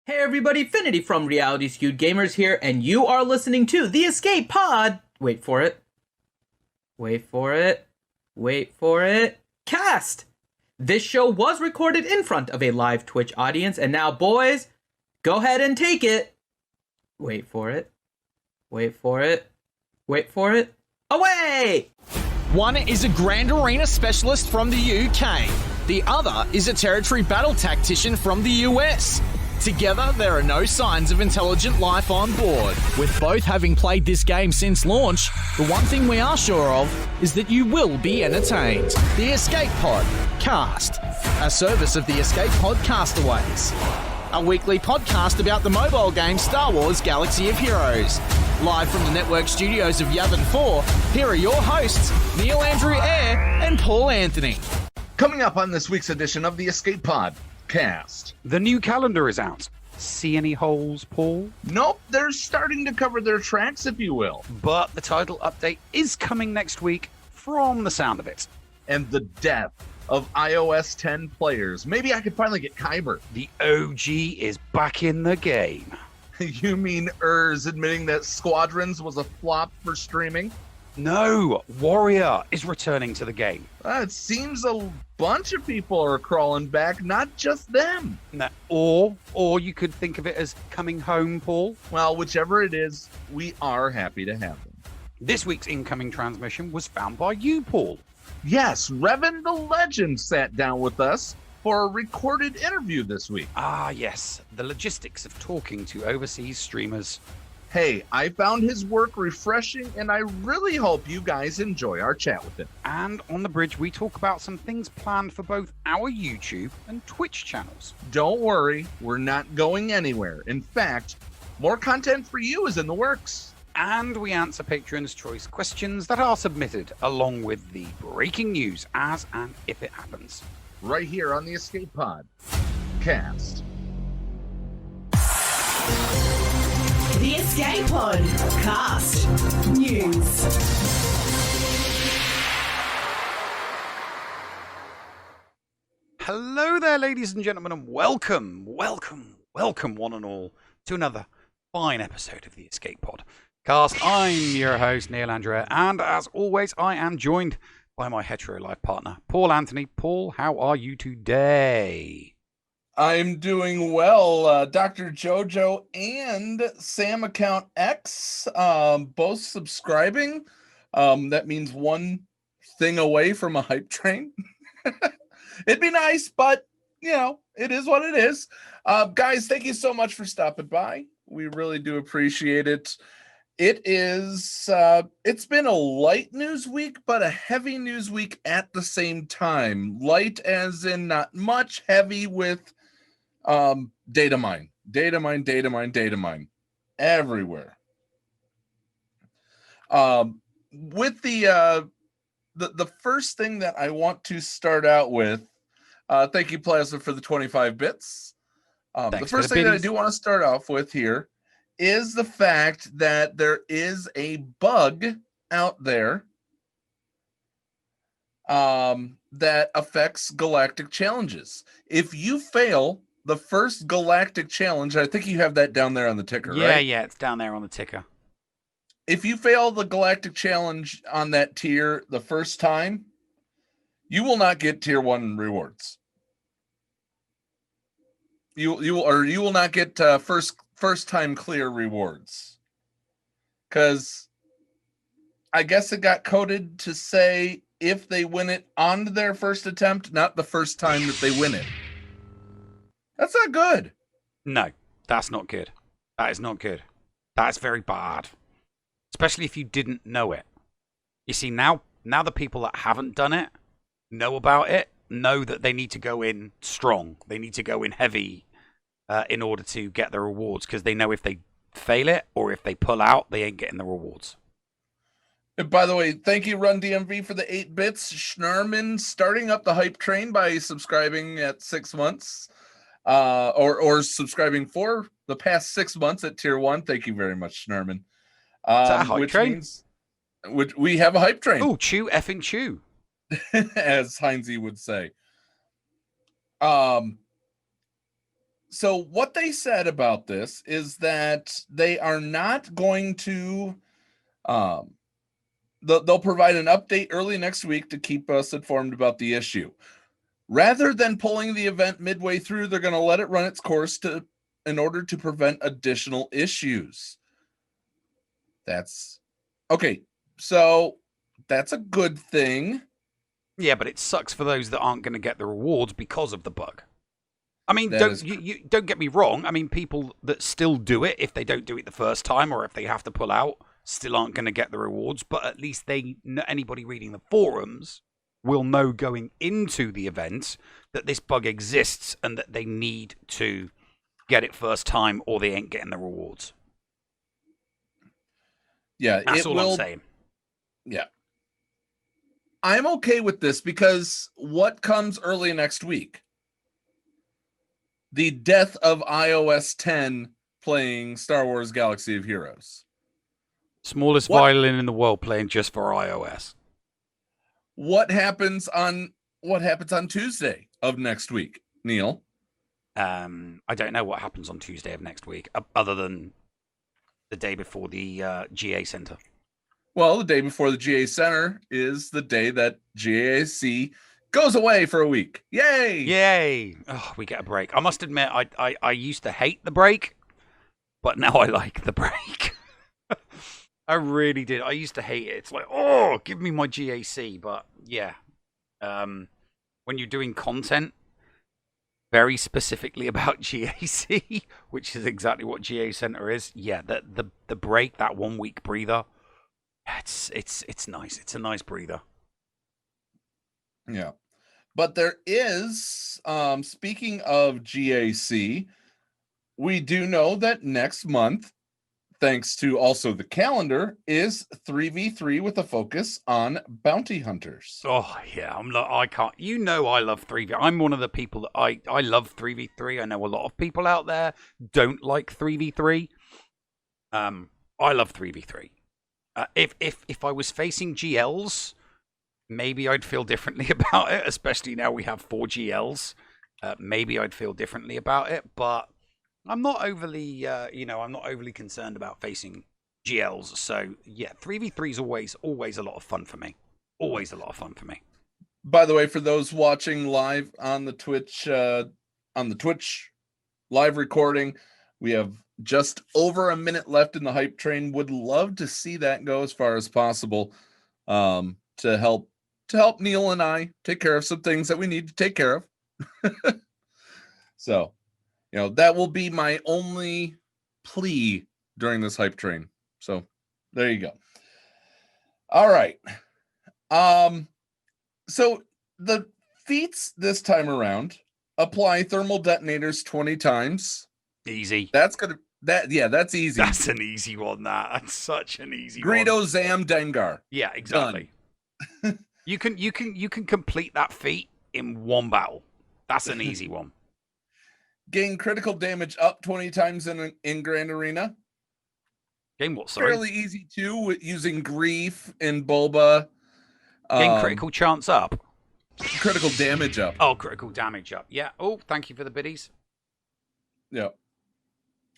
Hey everybody, Finity from Reality Skewed Gamers here, and you are listening to The Escape Pod. Wait for it. Wait for it. Wait for it. Cast! This show was recorded in front of a live Twitch audience, and now, boys, go ahead and take it. Wait for it. Wait for it. Wait for it. Away! One is a Grand Arena specialist from the UK. The other is a territory battle tactician from the US. Together, there are no signs of intelligent life on board. With both having played this game since launch, the one thing we are sure of is that you will be entertained. The Escape Pod Cast, a service of the Escape Pod Castaways. A weekly podcast about the mobile game Star Wars Galaxy of Heroes. Live from the network studios of Yavin 4, here are your hosts, Neil Andrew Eyre and Paul Anthony. Coming up on this week's edition of the Escape Pod Cast. The new calendar is out. See any holes, Paul? Nope, they're starting to cover their tracks, if you will. But the title update is coming next week, from the sound of it. And the death of iOS 10 players. Maybe I could finally get Kyber. The OG is back in the game. You mean admitting that Squadrons was a flop for streaming? No, Warrior is returning to the game. It seems a bunch of people are crawling back, not just them. Or you could think of it as coming home, Paul. Well, whichever it is, we are happy to have them. This week's incoming transmission was found by you, Paul. Yes, Revan The Legend sat down with us for a recorded interview this week. Ah, yes, the logistics of talking to overseas streamers. Hey, I found his work refreshing, and I really hope you guys enjoy our chat with him. And on the bridge, we talk about some things planned for both our YouTube and Twitch channels. Don't worry, we're not going anywhere. In fact, more content for you is in the works. And we answer patrons' choice questions that are submitted, along with the breaking news as and if it happens. Right here on the Escape Pod Cast. The Escape Pod Cast News. Hello there, ladies and gentlemen, and welcome one and all to another fine episode of the Escape Pod Cast. I'm your host, Neil Andrew, and as always, I am joined by my hetero life partner, Paul Anthony. Paul, how are you today? I'm doing well. Dr. Jojo and Sam Account X, both subscribing. That means one thing away from a hype train. It'd be nice, but, you know, it is what it is. Guys, thank you so much for stopping by. We really do appreciate it. It's been a light news week, but a heavy news week at the same time. Light as in not much, heavy with data mine everywhere. With the first thing that I want to start out with, thank you, Plasma, for the 25 bits. The first thing that I do want to start off with here is the fact that there is a bug out there that affects Galactic challenges. If you fail the first Galactic challenge, I think you have that down there on the ticker, right? Yeah, it's down there on the ticker. If you fail the Galactic challenge on that tier the first time, you will not get tier 1 rewards. You will not get first time clear rewards. Because I guess it got coded to say if they win it on their first attempt, not the first time that they win it. That's not good. No, that's not good. That is not good. That's very bad. Especially if you didn't know it. You see, now the people that haven't done it know about it, know that they need to go in strong. They need to go in heavy in order to get the rewards, because they know if they fail it or if they pull out, they ain't getting the rewards. And by the way, thank you, Run DMV, for the 8 bits. Schnarman starting up the hype train by subscribing at 6 months. Or subscribing for the past 6 months at tier 1. Thank you very much, Schnurman. Is that a hype which train? Means we have a hype train. Oh, chew effing chew. As Heinze would say. So what they said about this is that they are not going to, they'll provide an update early next week to keep us informed about the issue. Rather than pulling the event midway through, they're going to let it run its course in order to prevent additional issues. That's okay. So that's a good thing. Yeah, but it sucks for those that aren't going to get the rewards because of the bug. I mean, That don't get me wrong. I mean, people that still do it, if they don't do it the first time or if they have to pull out, still aren't going to get the rewards. But at least anybody reading the forums will know going into the event that this bug exists and that they need to get it first time or they ain't getting the rewards. Yeah, That's all I'm saying. Yeah. I'm okay with this because what comes early next week? The death of iOS 10 playing Star Wars Galaxy of Heroes. Smallest violin in the world playing just for iOS. What happens on Tuesday of next week, Neil? I don't know what happens on Tuesday of next week, other than the day before the GA Center. Well, the day before the GA Center is the day that GAC goes away for a week. Yay! Yay! Oh, we get a break. I must admit, I used to hate the break, but now I like the break. I really did. I used to hate it. It's like, oh, give me my GAC. But yeah, when you're doing content very specifically about GAC, which is exactly what GA Center is, yeah, the break, that 1 week breather, it's nice. It's a nice breather. Yeah. But there is, speaking of GAC, we do know that next month, thanks to also the calendar, is 3v3 with a focus on bounty hunters. Oh yeah, I can't. You know, I love 3v. I'm one of the people that I love 3v3. I know a lot of people out there don't like 3v3. I love 3v3. If I was facing GLs, maybe I'd feel differently about it. Especially now we have 4 GLs. Maybe I'd feel differently about it, but I'm not overly, I'm not overly concerned about facing GLs. So yeah, 3v3 is always a lot of fun for me. Always a lot of fun for me. By the way, for those watching live on the Twitch live recording, we have just over a minute left in the hype train. Would love to see that go as far as possible, to help Neil and I take care of some things that we need to take care of. So, that will be my only plea during this hype train. So there you go. All right. So the feats this time around: apply thermal detonators 20 times. Easy. That's easy. That's an easy one. That's such an easy Greedo, one. Zam, Dengar. Yeah, exactly. You can complete that feat in one battle. That's an easy one. Gain critical damage up 20 times in Grand Arena. Gain what, sorry? Fairly easy too, with using Grief and Boba. Gain critical chance up. Critical damage up. Oh, critical damage up. Yeah. Oh, thank you for the biddies. Yeah.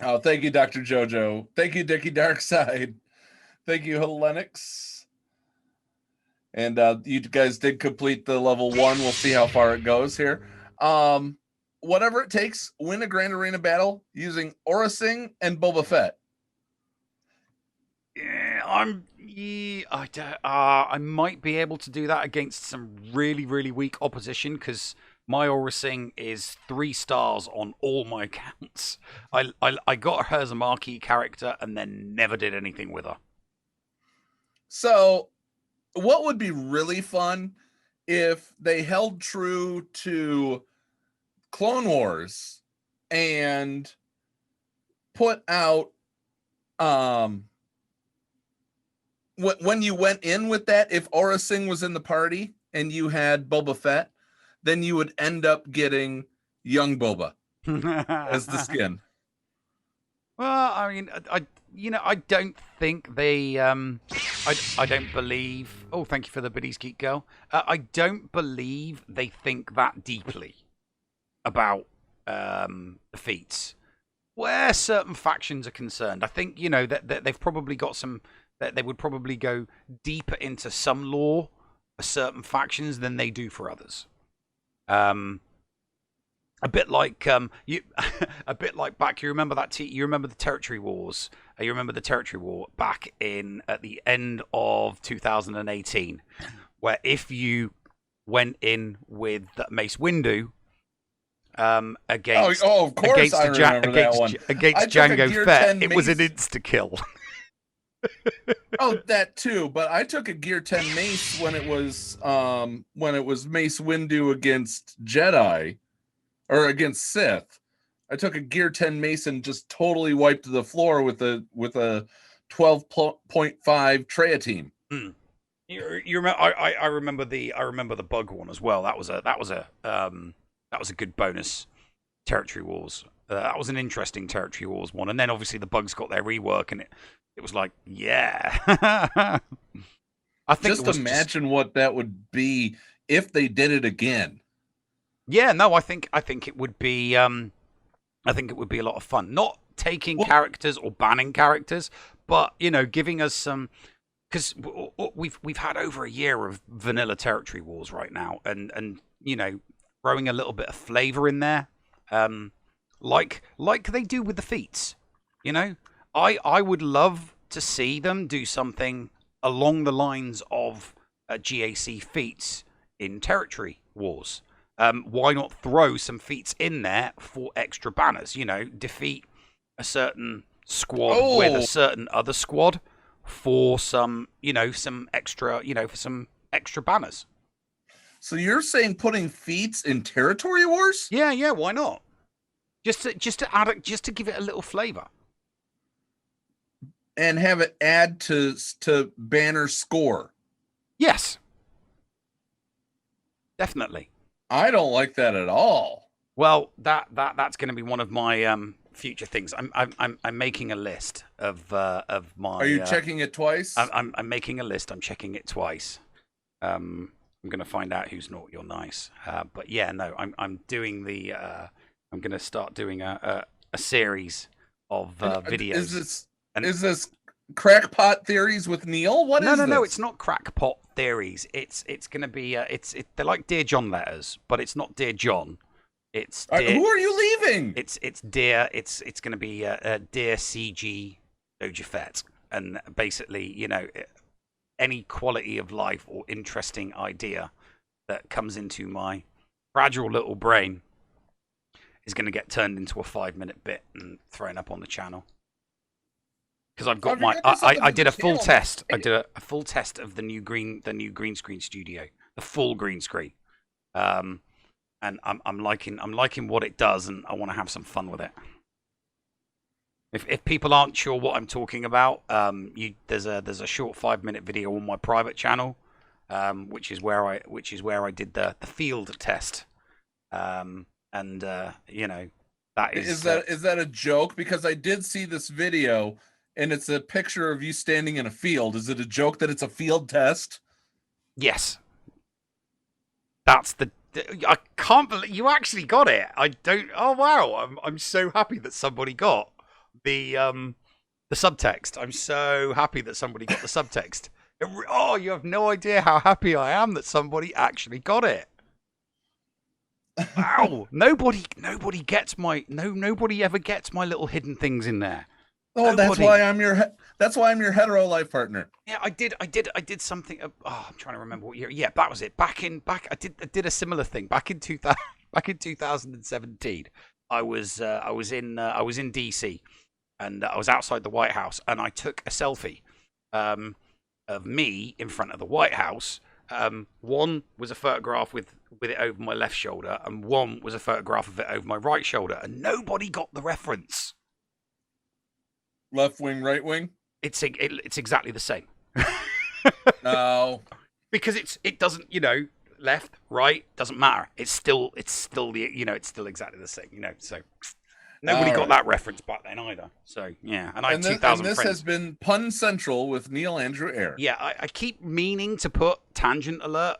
Oh, thank you, Dr. Jojo. Thank you, Dickie Darkside. Thank you, Helenix. And you guys did complete the level 1. We'll see how far it goes here. Whatever it takes, win a Grand Arena battle using Aura Singh and Boba Fett. Yeah, I might be able to do that against some really, really weak opposition because my Aura Singh is 3 stars on all my accounts. I got her as a marquee character and then never did anything with her. So, what would be really fun if they held true to Clone Wars and put out when you went in with that, if Aura Singh was in the party and you had Boba Fett, then you would end up getting young Boba as the skin. Well, I mean, I don't think they, I don't believe. Oh, thank you for the biddies, Geek Girl. I don't believe they think that deeply about feats where certain factions are concerned. I think, you know, that they've probably got some, that they would probably go deeper into some lore for certain factions than they do for others. A bit like you, a bit like back. You remember that? You remember the territory wars? You remember the territory war back in at the end of 2018, where if you went in with Mace Windu against of course against I remember that one. Against Jango Fett, it was an insta kill. Oh, that too. But I took a Gear 10 Mace when it was Mace Windu against Jedi or against Sith. I took a Gear 10 Mace and just totally wiped the floor with a 12.5 Treya team. You remember? I remember the bug one as well. That was a good bonus territory wars. That was an interesting territory wars one. And then obviously the bugs got their rework, and it was like, yeah. I think just imagine what that would be if they did it again. Yeah, no, I think it would be I think it would be a lot of fun. Not taking characters or banning characters, but you know, giving us some, because we've had over a year of vanilla territory wars right now, and you know, throwing a little bit of flavor in there, like they do with the feats. You know, I would love to see them do something along the lines of GAC feats in territory wars. Why not throw some feats in there for extra banners? You know, defeat a certain squad with a certain other squad for some, you know, some extra, you know, for some extra banners. So you're saying putting feats in territory wars? Yeah, why not? Just to add it, just to give it a little flavor. And have it add to banner score. Yes. Definitely. I don't like that at all. Well, that's going to be one of my future things. I'm making a list of my. Are you checking it twice? I'm making a list. I'm checking it twice. I'm going to find out who's naughty or nice. But yeah, no, I'm doing the. I'm going to start doing a series of videos. Is this crackpot theories with Neil? What is this? No, it's not crackpot theories. It's going to be they're like Dear John letters, but it's not Dear John. It's dear, who are you leaving? It's dear. It's going to be Dear CG Doja Fett, and basically, you know, any quality of life or interesting idea that comes into my fragile little brain is going to get turned into a 5-minute bit and thrown up on the channel. Because I've got I did a full test. I did a full test of the new green screen studio, the full green screen, and I'm liking what it does, and I want to have some fun with it. If people aren't sure what I'm talking about, there's a short 5-minute video on my private channel, which is where I did the field test, and you know, that is that a joke? Because I did see this video. And it's a picture of you standing in a field. Is it a joke that it's a field test? Yes. That's I can't believe you actually got it. I don't. Oh wow! I'm so happy that somebody got the subtext. I'm so happy that somebody got the subtext. Oh, you have no idea how happy I am that somebody actually got it. Wow! nobody gets nobody ever gets my little hidden things in there. Oh, that's why I'm your hetero life partner. Yeah, I did something. I'm trying to remember what year. Yeah, that was it. I did a similar thing back in 2017. I was in DC, and I was outside the White House, and I took a selfie of me in front of the White House. One was a photograph with it over my left shoulder, and one was a photograph of it over my right shoulder, and nobody got the reference. Left wing, right wing? It's exactly the same. No, because it doesn't, you know, left, right, doesn't matter. It's still the, you know, it's still exactly the same, you know. So nobody got that reference back then either. So yeah, and I had 2,000 friends. This has been Pun Central with Neil Andrew Eyre. Yeah, I keep meaning to put tangent alert,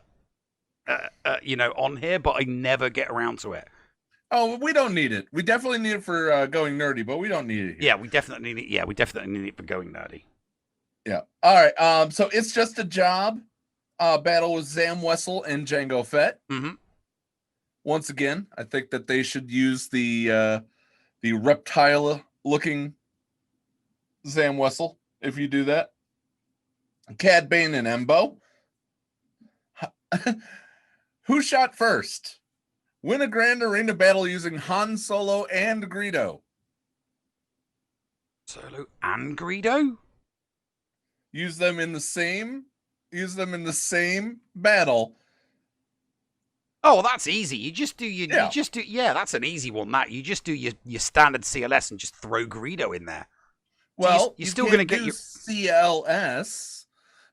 you know, on here, but I never get around to it. Oh, we don't need it. We definitely need it for going nerdy, but we don't need it here. Yeah, we definitely need it. Yeah, we definitely need it for going nerdy. Yeah. All right. So it's just a job. Battle with Zam Wessel and Jango Fett. Mm-hmm. Once again, I think that they should use the reptile-looking Zam Wessel if you do that. Cad Bane and Embo. Who shot first? Win a Grand Arena battle using Han Solo and Greedo. Solo and Greedo? Use them in the same battle. Oh, that's easy. You just do Yeah. that's an easy one. That you just do your standard CLS and just throw Greedo in there. Well, you're still going to get do your CLS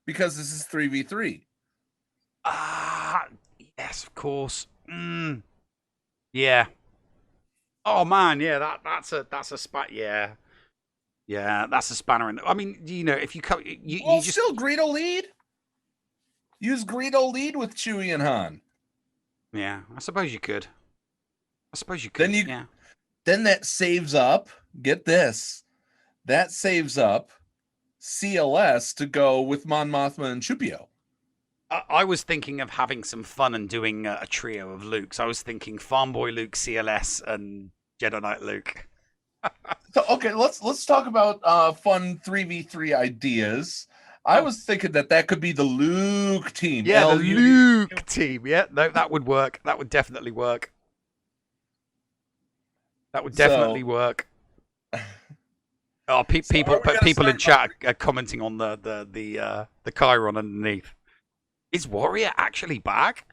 because this is 3v3. Yes, of course. Yeah. Oh man, yeah, that's a spat. Yeah, that's a spanner in. I mean, if you come, you just still Greedo lead. Use Greedo lead with Chewie and Han. Yeah, I suppose you could. Then that saves up. Get this. That saves up CLS to go with Mon Mothma and Chupio. I was thinking of having some fun and doing a trio of Lukes. I was thinking Farm Boy Luke, CLS, and Jedi Knight Luke. So okay, let's talk about fun 3v3 ideas. I was thinking that could be the Luke team. Yeah, the Luke team. Yeah, no, that would work. That would definitely work. Work. Oh, people in chat are commenting on the Chiron underneath. Is Warrior actually back?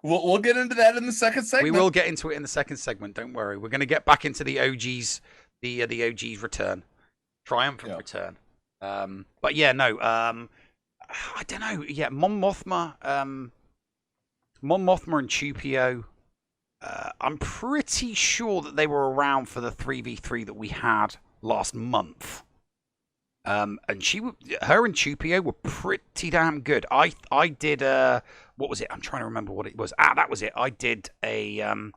We'll get into that in the second segment. We will get into it in the second segment. Don't worry. We're going to get back into the OGs, the OGs return, triumphant return. But yeah, no. I don't know. Yeah, Mon Mothma and Chupio. I'm pretty sure that they were around for the 3v3 that we had last month. And her and Chupio were pretty damn good. I did what was it? I'm trying to remember what it was. That was it. I did I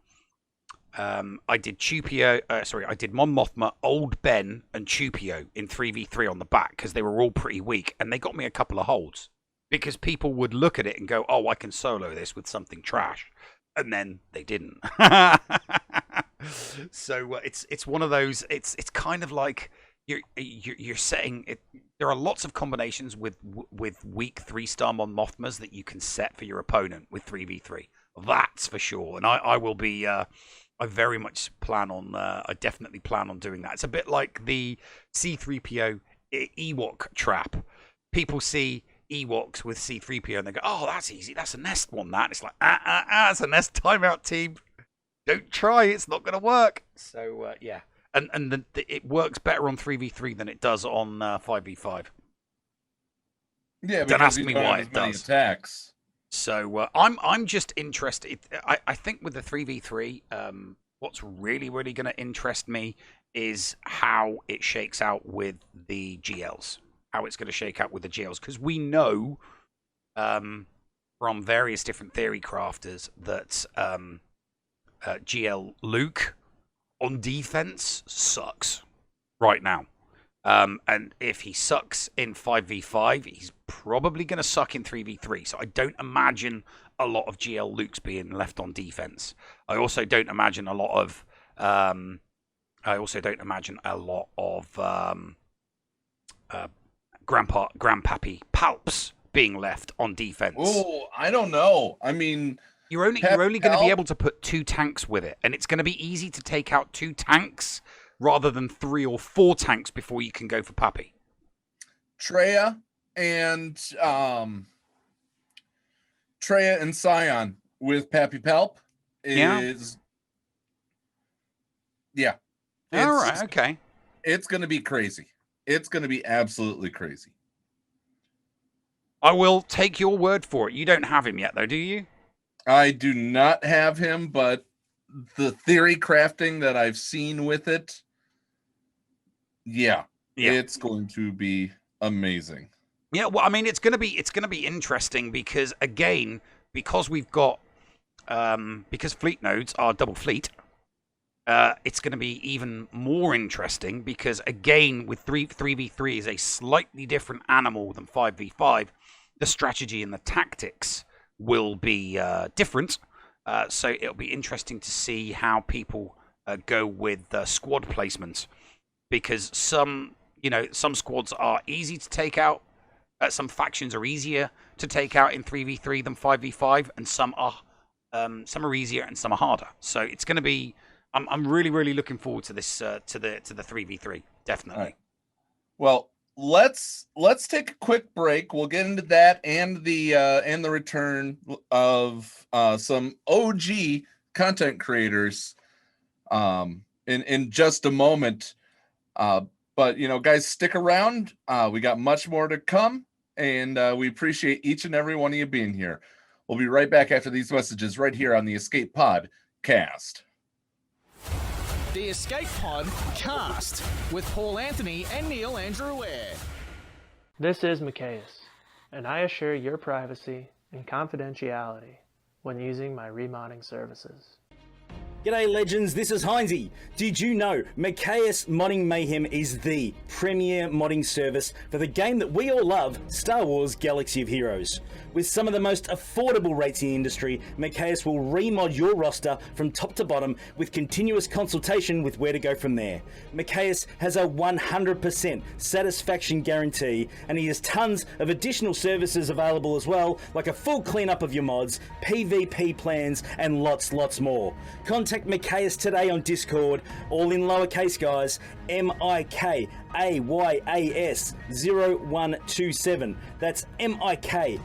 did Chupio. I did Mon Mothma, Old Ben, and Chupio in 3v3 on the back because they were all pretty weak, and they got me a couple of holds because people would look at it and go, "Oh, I can solo this with something trash," and then they didn't. So it's one of those. It's kind of like you're setting it. There are lots of combinations with weak 3-star Mon Mothmas that you can set for your opponent with 3v3. That's for sure, and I will be. I very much plan on. I definitely plan on doing that. It's a bit like the C-3PO Ewok trap. People see Ewoks with C-3PO and they go, "Oh, that's easy. That's a nest one." That it's like, it's a nest timeout, team. Don't try. It's not going to work. So yeah, and it works better on 3v3 than it does on 5v5. Yeah, don't ask me why it does. Attacks. So I'm just interested. I think with the 3v3, what's really going to interest me is how it shakes out with the GLs. How it's going to shake out with the GLs, because we know from various different theory crafters that GL Luke on defense sucks right now. And if he sucks in 5v5, he's probably going to suck in 3v3. So I don't imagine a lot of GL Lukes being left on defense. I also don't imagine a lot of Grandpappy Palps being left on defense. Oh, I don't know. I mean, you're only going to be able to put 2 tanks with it, and it's going to be easy to take out 2 tanks rather than 3 or 4 tanks before you can go for Pappy. Traya and Scion with Pappy Palp is yeah. All right, okay. It's going to be crazy. It's going to be absolutely crazy. I will take your word for it. You don't have him yet, though, do you? I do not have him, but the theory crafting that I've seen with it, yeah. It's going to be amazing. Yeah, well, I mean, it's going to be interesting because, again, because we've got because fleet nodes are double fleet, it's going to be even more interesting because, again, with 3v3 is a slightly different animal than 5v5. The strategy and the tactics will be different. So it'll be interesting to see how people go with squad placements, because some squads are easy to take out. Some factions are easier to take out in 3v3 than 5v5, and some are easier and some are harder. So it's going to be. I'm really, really looking forward to this to the 3v3. Definitely. All right. Well, let's take a quick break. We'll get into that and the return of some OG content creators in just a moment. But guys, stick around. We got much more to come, and we appreciate each and every one of you being here. We'll be right back after these messages right here on the Escape Podcast. The Escape Pod Cast with Paul Anthony and Neil Andrew Ware. This is Macaius, and I assure your privacy and confidentiality when using my remodding services. G'day legends, this is Heinzie. Did you know Macaius Modding Mayhem is the premier modding service for the game that we all love, Star Wars Galaxy of Heroes? With some of the most affordable rates in the industry, Macaius will remod your roster from top to bottom with continuous consultation with where to go from there. Macaius has a 100% satisfaction guarantee, and he has tons of additional services available as well, like a full cleanup of your mods, PvP plans, and lots more. Contact Macaius today on Discord, all in lowercase guys, MIKAYAS 0127. That's MIKAYAS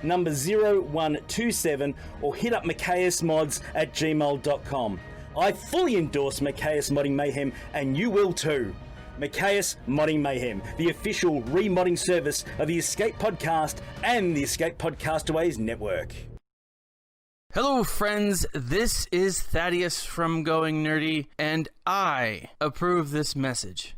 number 0127, or hit up MacaiusMods@gmail.com. I fully endorse Macaius Modding Mayhem, and you will too. Macaius Modding Mayhem, the official remodding service of the Escape Podcast and the Escape Podcastaways Network. Hello friends, this is Thaddeus from Going Nerdy, and I approve this message,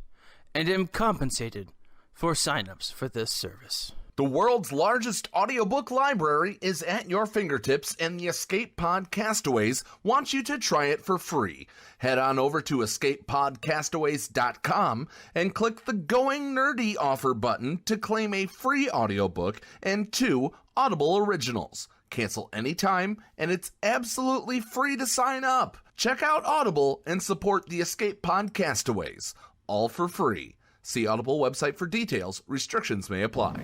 and am compensated for signups for this service. The world's largest audiobook library is at your fingertips, and the Escape Podcastaways wants you to try it for free. Head on over to escapepodcastaways.com and click the Going Nerdy offer button to claim a free audiobook and 2 Audible originals. Cancel anytime, and it's absolutely free to sign up. Check out Audible and support the Escape Podcastaways, all for free. See Audible website for details. Restrictions may apply.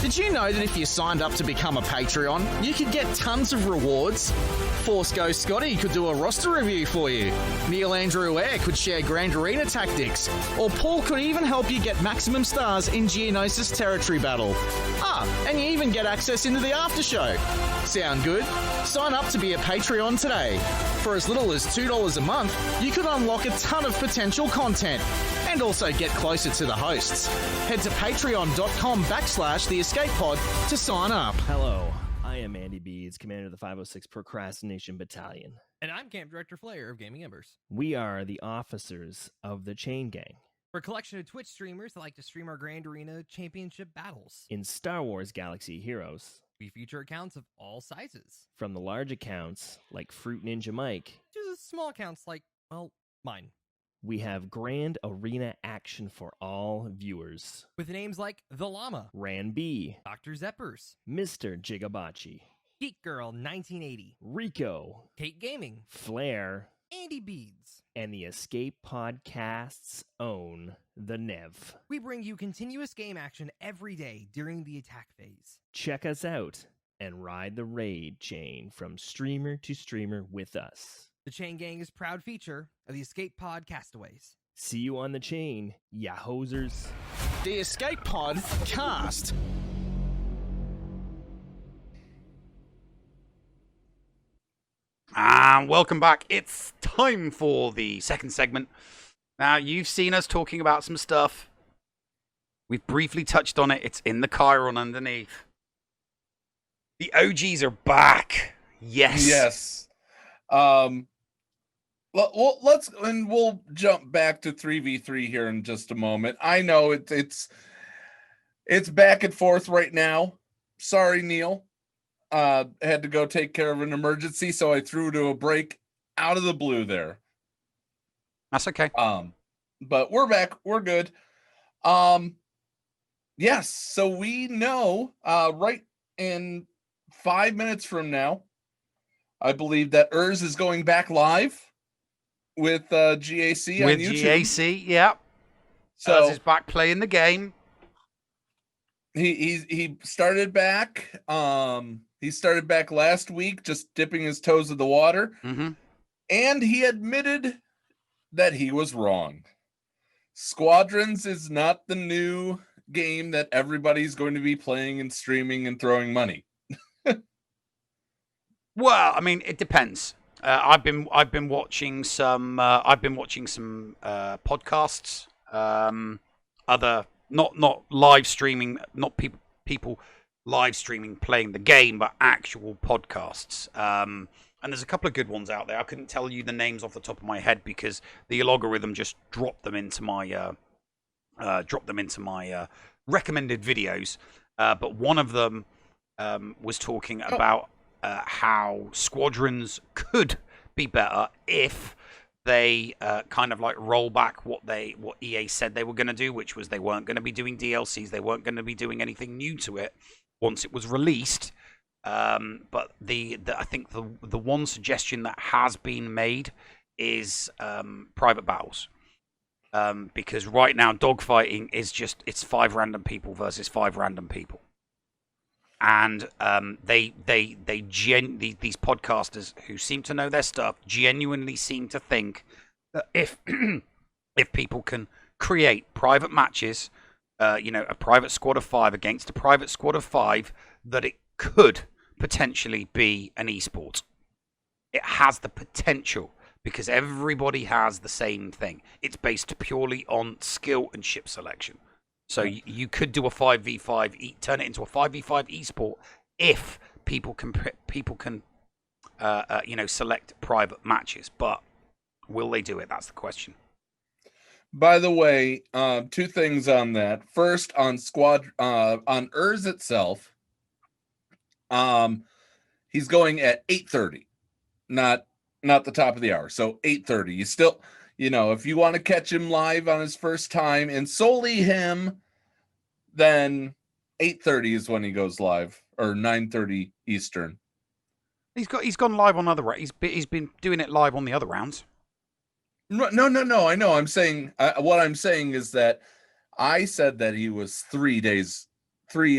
Did you know that if you signed up to become a Patreon, you could get tons of rewards? Force Ghost Scotty could do a roster review for you. Neil Andrew Ware could share Grand Arena tactics. Or Paul could even help you get maximum stars in Geonosis Territory Battle. And you even get access into the after show. Sound good? Sign up to be a Patreon today. For as little as $2 a month, you could unlock a ton of potential content and also get closer to the hosts. Head to patreon.com/the Escape Pod to sign up. Hello, I am Andy Bees, commander of the 506 Procrastination Battalion. And I'm Camp Director Flair of Gaming Embers. We are the officers of the Chain Gang. We're a collection of Twitch streamers that like to stream our Grand Arena Championship battles. In Star Wars Galaxy Heroes, we feature accounts of all sizes. From the large accounts, like Fruit Ninja Mike, to the small accounts like, well, mine. We have Grand Arena action for all viewers. With names like The Llama, Ran B, Dr. Zeppers, Mr. Jigabachi, Geek Girl 1980, Rico, Kate Gaming, Flair, Andy Beads, and the Escape Podcast's own, The Nev. We bring you continuous game action every day during the attack phase. Check us out and ride the raid chain from streamer to streamer with us. The Chain Gang is proud feature of the Escape Podcastaways. See you on the chain, ya hosers. The Escape Pod Cast. And welcome back. It's time for the second segment. Now, you've seen us talking about some stuff. We've briefly touched on it. It's in the Chiron underneath. The OGs are back. Yes. Yes. Well, we'll jump back to 3v3 here in just a moment. I know it's back and forth right now. Sorry, Neil. Had to go take care of an emergency, so I threw to a break out of the blue there. That's okay. But we're back. We're good. Yes. So we know, right in 5 minutes from now, I believe that Urs is going back live with GAC on YouTube. With GAC, yeah. So Urs is back playing the game. He started back. He started back last week, just dipping his toes in the water, and he admitted that he was wrong. Squadrons is not the new game that everybody's going to be playing and streaming and throwing money. Well, I mean, it depends. I've been watching some podcasts. Other not live streaming, not people live streaming playing the game, but actual podcasts. And there's a couple of good ones out there. I couldn't tell you the names off the top of my head because the algorithm just dropped them into my recommended videos. But one of them was talking about how Squadrons could be better if they kind of like roll back what EA said they were going to do, which was they weren't going to be doing DLCs, they weren't going to be doing anything new to it once it was released. But I think the one suggestion that has been made is private battles. Because right now dogfighting is just, it's 5 random people versus 5 random people. And these podcasters who seem to know their stuff genuinely seem to think that if people can create private matches, a private squad of 5 against a private squad of 5, that it could potentially be an esport. It has the potential because everybody has the same thing. It's based purely on skill and ship selection. So you could do a 5v5, turn it into a 5v5 esport if people can select private matches. But will they do it? That's the question. By the way, 2 things on that. First, on on Urs itself, he's going at 8:30, not the top of the hour. So 8:30. You still, if you want to catch him live on his first time and solely him, then 8:30 is when he goes live, or 9:30 Eastern. He's gone live on other. He's been doing it live on the other rounds. No. I know. I'm saying what I'm saying is that I said that he was 3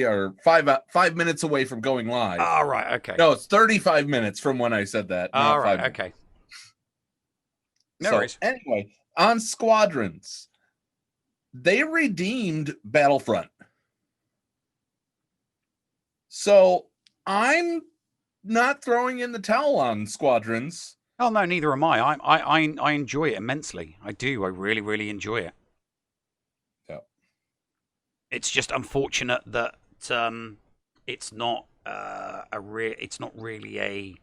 or 5 minutes away from going live. Oh, right. Okay. No, it's 35 minutes from when I said that. All right. Okay. No worries. Anyway, on Squadrons, they redeemed Battlefront. So I'm not throwing in the towel on Squadrons. Oh no, neither am I. I enjoy it immensely. I do. I really, really enjoy it. Yeah. It's just unfortunate that it's not it's not really a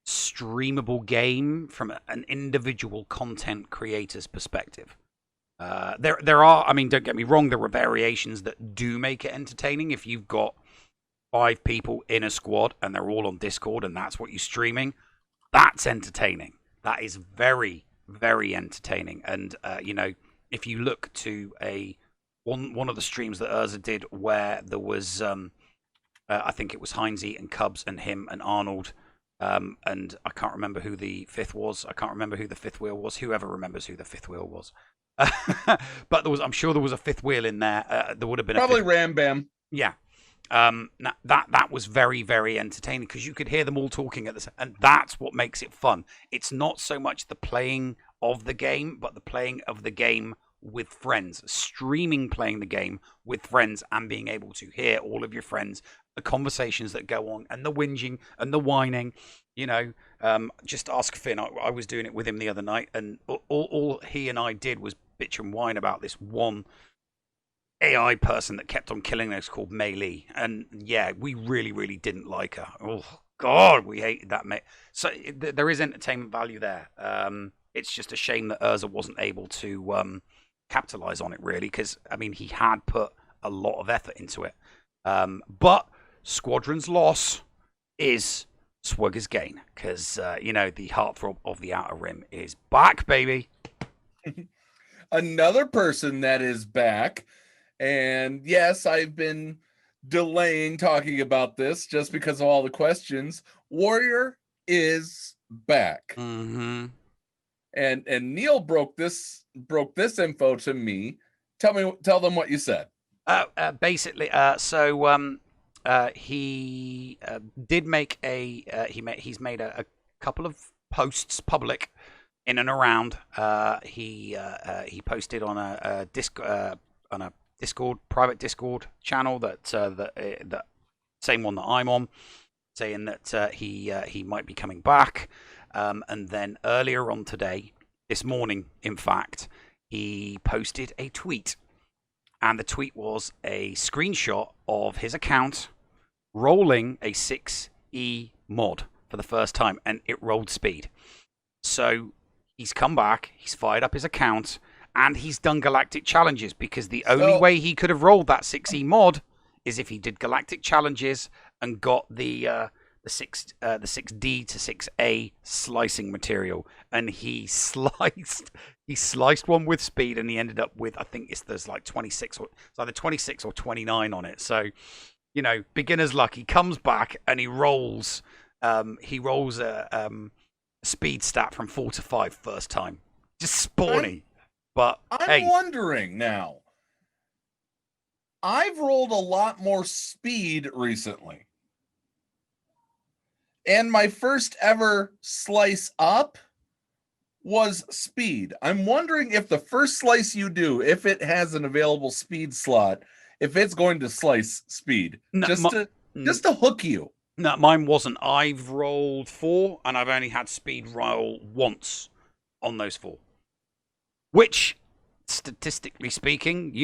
streamable game from an individual content creator's perspective. There are, I mean, don't get me wrong, there are variations that do make it entertaining. If you've got 5 people in a squad and they're all on Discord and that's what you're streaming, that's entertaining. That is very, very entertaining. And if you look to one of the streams that Urza did where there was I think it was Heinze and Cubs and him and Arnold, and I can't remember who the 5th was. I can't remember who the 5th wheel was. Whoever remembers who the 5th wheel was. But I'm sure there was a 5th wheel in there. There would have been probably Ram Bam. Yeah. That was very, very entertaining because you could hear them all talking at the same, and that's what makes it fun. It's not so much the playing of the game, but the playing of the game with friends, streaming playing the game with friends and being able to hear all of your friends, the conversations that go on and the whinging and the whining. Just ask Finn. I was doing it with him the other night, and all he and I did was bitch and whine about this one AI person that kept on killing us called Melee. And yeah, we really, really didn't like her. Oh God, we hated that mate. So there is entertainment value there. It's just a shame that Urza wasn't able to capitalize on it really, because I mean he had put a lot of effort into it. But Squadron's loss is SWGOH Gain, because the heartthrob of the Outer Rim is back, baby. Another person that is back, and yes, I've been delaying talking about this just because of all the questions. Warrior is back. Mm-hmm. And Neil broke this info to me. Tell them what you said. Basically, he did make he's made a couple of posts public in and around. He posted on a Discord, private Discord channel that same one that I'm on, saying that he might be coming back. And then earlier on today, this morning, in fact, he posted a tweet. And the tweet was a screenshot of his account rolling a 6E mod for the first time, and it rolled speed. So he's come back, he's fired up his account, and he's done Galactic challenges, because the only way he could have rolled that 6E mod is if he did Galactic challenges and got the 6D to 6A slicing material, and he sliced one with speed, and he ended up with, I think there's like 26 or it's either 26 or 29 on it. So, beginner's luck. He comes back and he rolls a speed stat from 4 to 5 first time. Just spawny. But I'm wondering now. I've rolled a lot more speed recently. And my first ever slice up was speed. I'm wondering if the first slice you do, if it has an available speed slot, if it's going to slice speed. No, just to hook you. No, mine wasn't. I've rolled 4 and I've only had speed roll once on those 4. Which, statistically speaking,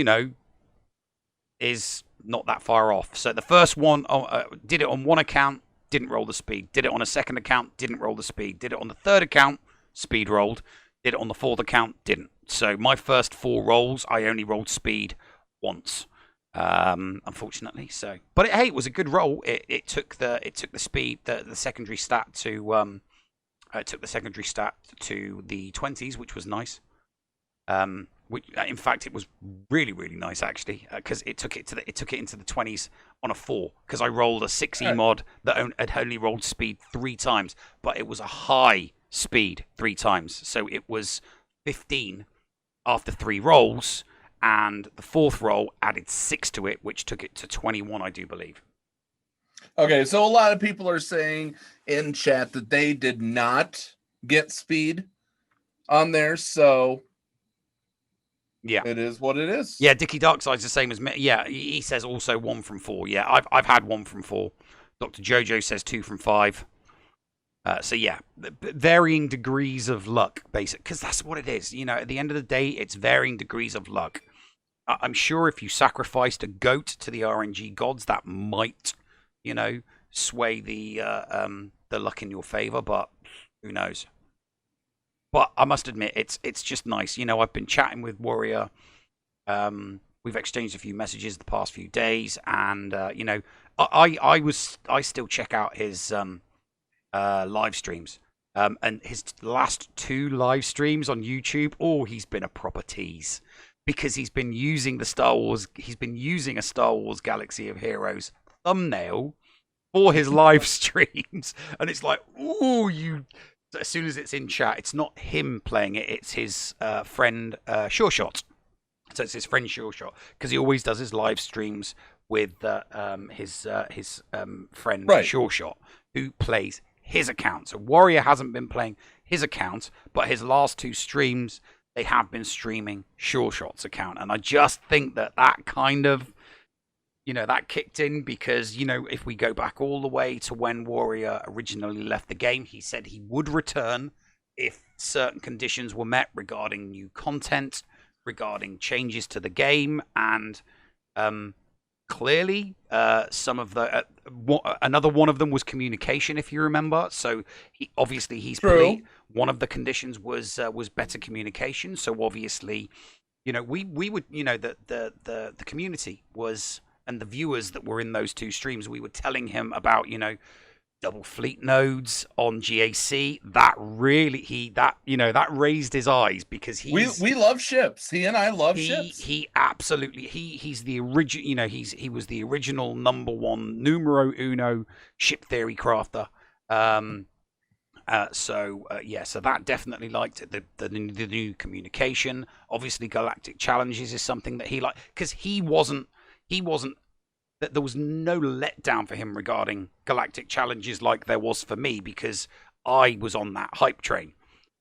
is not that far off. So the first one did it on one account, didn't roll the speed. Did it on a second account, didn't roll the speed. Did it on the third account, speed rolled. Did it on the fourth account, didn't. So my first 4 rolls, I only rolled speed once, unfortunately. So, but it was a good roll. It took the speed, the secondary stat to the 20s, which was nice. In fact, it was really, really nice actually, because it took it into the 20s on a 4. Because I rolled a 6E mod that had only rolled speed 3 times, but it was a high speed 3 times, so it was 15 after 3 rolls, and the 4th roll added 6 to it, which took it to 21, I do believe. Okay, so a lot of people are saying in chat that they did not get speed on there, so. Yeah, it is what it is. Yeah, Dickie Darkside's the same as me. Yeah, he says also 1 from 4. Yeah, I've had 1 from 4. Dr. Jojo says 2 from 5. So yeah, varying degrees of luck, basically, because that's what it is. At the end of the day, it's varying degrees of luck. I'm sure if you sacrificed a goat to the RNG gods, that might, sway the luck in your favor. But who knows? But I must admit, it's just nice. I've been chatting with Warrior. We've exchanged a few messages the past few days, and I still check out his live streams. And his last 2 live streams on YouTube, he's been a proper tease, because he's been using a Star Wars Galaxy of Heroes thumbnail for his live streams, and it's like, as soon as it's in chat, it's not him playing it, it's his friend SureShot. So it's his friend SureShot, because he always does his live streams with his friend SureShot, who plays his account. So Warrior hasn't been playing his account, but his last 2 streams, they have been streaming SureShot's account. And I just think that kind of, that kicked in, because, if we go back all the way to when Warrior originally left the game, he said he would return if certain conditions were met regarding new content, regarding changes to the game, and clearly some of the another one of them was communication, if you remember. So he's played. One of the conditions was better communication. So obviously, we would, the community was, and the viewers that were in those 2 streams, we were telling him about, double fleet nodes on GAC. That really that raised his eyes, because we love ships. He and I love ships. He absolutely he's the original. He was the original #1 numero uno ship theory crafter. So that definitely liked it. The new communication. Obviously, Galactic Challenges is something that he liked, because he wasn't that there was no letdown for him regarding Galactic Challenges like there was for me, because I was on that hype train.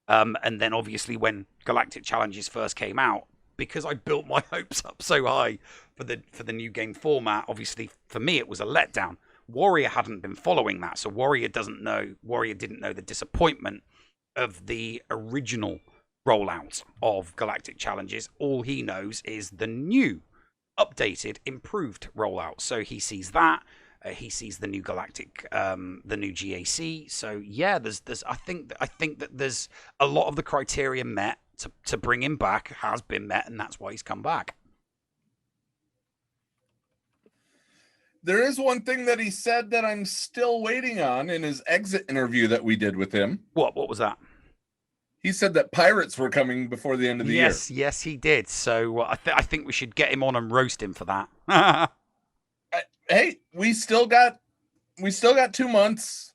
And then obviously when Galactic Challenges first came out, because I built my hopes up so high for the new game format, obviously for me it was a letdown. Warrior hadn't been following that, so Warrior didn't know the disappointment of the original rollout of Galactic Challenges. All he knows is the new, updated, improved rollout. So he sees that. He sees the new Galactic, the new GAC. So yeah, there's I think that there's a lot of the criteria met to bring him back has been met, and that's why he's come back. There is one thing that he said that I'm still waiting on in his exit interview that we did with him. What was that? He said that pirates were coming before the end of the year. Yes, he did. So I think we should get him on and roast him for that. Hey, we still got 2 months.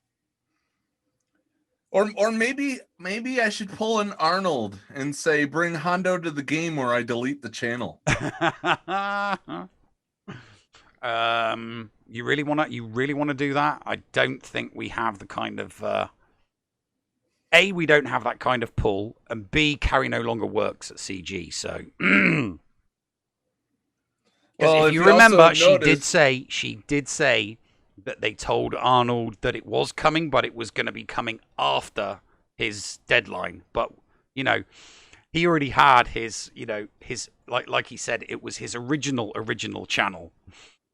Or maybe I should pull an Arnold and say, bring Hondo to the game where I delete the channel. You really want to do that? I don't think we have the kind of A, we don't have that kind of pull, and B, Carrie no longer works at CG. So well, if you remember, she did say that they told Arnold that it was coming, but it was going to be coming after his deadline. But he already had his like he said, it was his original channel.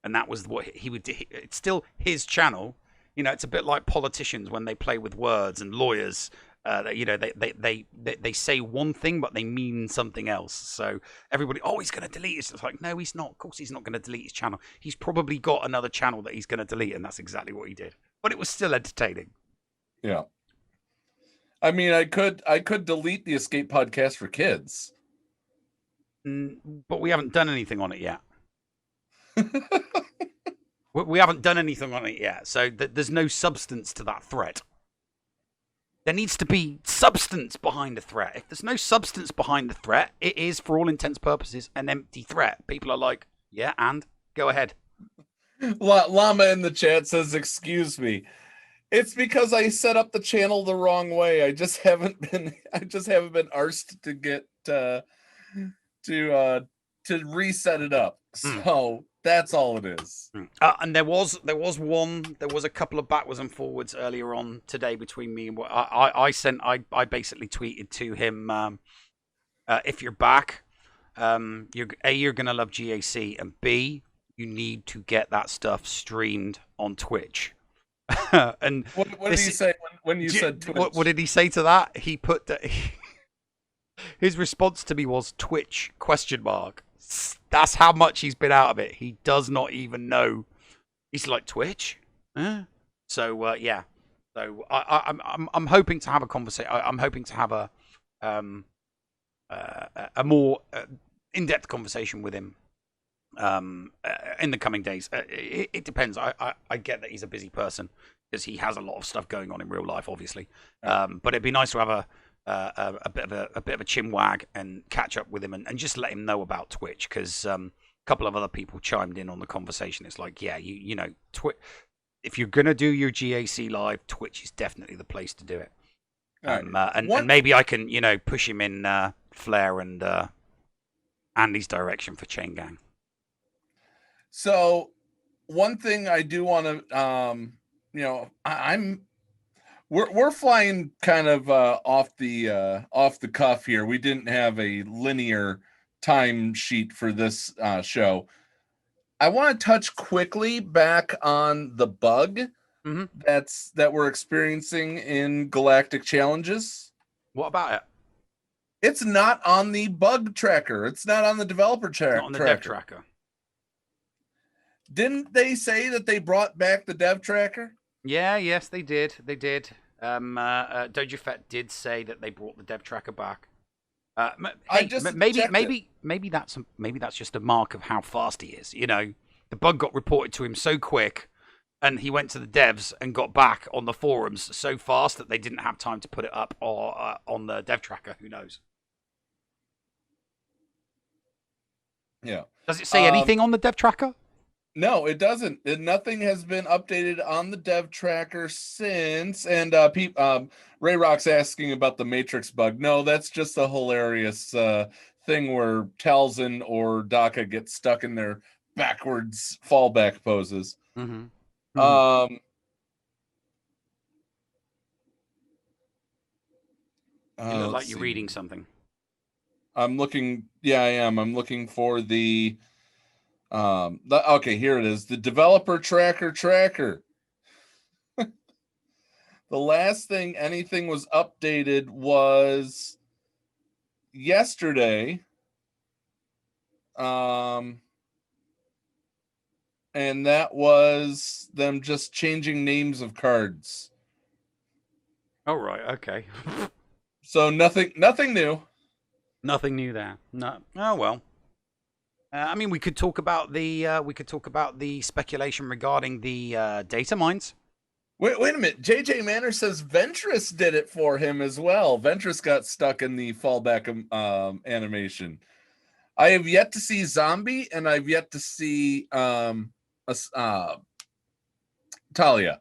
And that was what he would do. It's still his channel. It's a bit like politicians when they play with words, and lawyers. They say one thing, but they mean something else. So everybody, he's going to delete it. It's like, no, he's not. Of course, he's not going to delete his channel. He's probably got another channel that he's going to delete, and that's exactly what he did. But it was still entertaining. Yeah. I mean, I could delete the Escape Podcast for Kids. But we haven't done anything on it yet. We haven't done anything on it yet, so there's no substance to that threat. There needs to be substance behind a threat. If there's no substance behind the threat, it is, for all intents and purposes, an empty threat. People are like, yeah, and go ahead. Llama in the chat says, excuse me. It's because I set up the channel the wrong way. I just haven't been arsed to get to reset it up. So that's all it is. And there was a couple of backwards and forwards earlier on today between me and what I basically tweeted to him, if you're back, you're gonna love GAC, and B, you need to get that stuff streamed on Twitch. And what did he say when you said Twitch? What did he say to that? He put that his response to me was Twitch ? That's how much he's been out of it. He does not even know. He's like, Twitch? So yeah. So I'm hoping to have a conversation. I'm hoping to have a more in-depth conversation with him in the coming days. It depends. I get that he's a busy person because he has a lot of stuff going on in real life, obviously. But it'd be nice to have a bit of a chin wag and catch up with him and just let him know about Twitch, because a couple of other people chimed in on the conversation. It's like, yeah, you know, if you're gonna do your GAC live, Twitch is definitely the place to do it. And maybe I can, push him in Flair and Andy's direction for Chain Gang. So one thing I do want to, we're flying kind of off the cuff here. We didn't have a linear time sheet for this show. I want to touch quickly back on the bug that we're experiencing in Galactic Challenges. What about it? It's not on the bug tracker. It's not on the developer tracker. Not on the dev tracker. Didn't they say that they brought back the dev tracker? Yeah, yes, they did. They did. Doja Fett did say that they brought the dev tracker back. I just maybe that's just a mark of how fast he is. You know, the bug got reported to him so quick, and he went to the devs and got back on the forums so fast that they didn't have time to put it up or on the dev tracker. Who knows? Yeah. Does it say anything on the dev tracker? No, it doesn't. Nothing has been updated on the dev tracker since. And Ray Rock's asking about the Matrix bug. No, that's just a hilarious thing where Talzin or Daka get stuck in their backwards fallback poses. Mm-hmm. You look like you're reading something. I'm looking. Yeah, I am. I'm looking for the. Okay, here it is. The developer tracker. The last thing anything was updated was yesterday. And that was them just changing names of cards. Oh, right. Okay. So nothing new. Nothing new there. No. Oh well. I mean, we could talk about the speculation regarding the data mines. Wait a minute. JJ Manor says Ventress did it for him as well. Ventress got stuck in the fallback animation. I have yet to see Zombie, and I've yet to see Talia.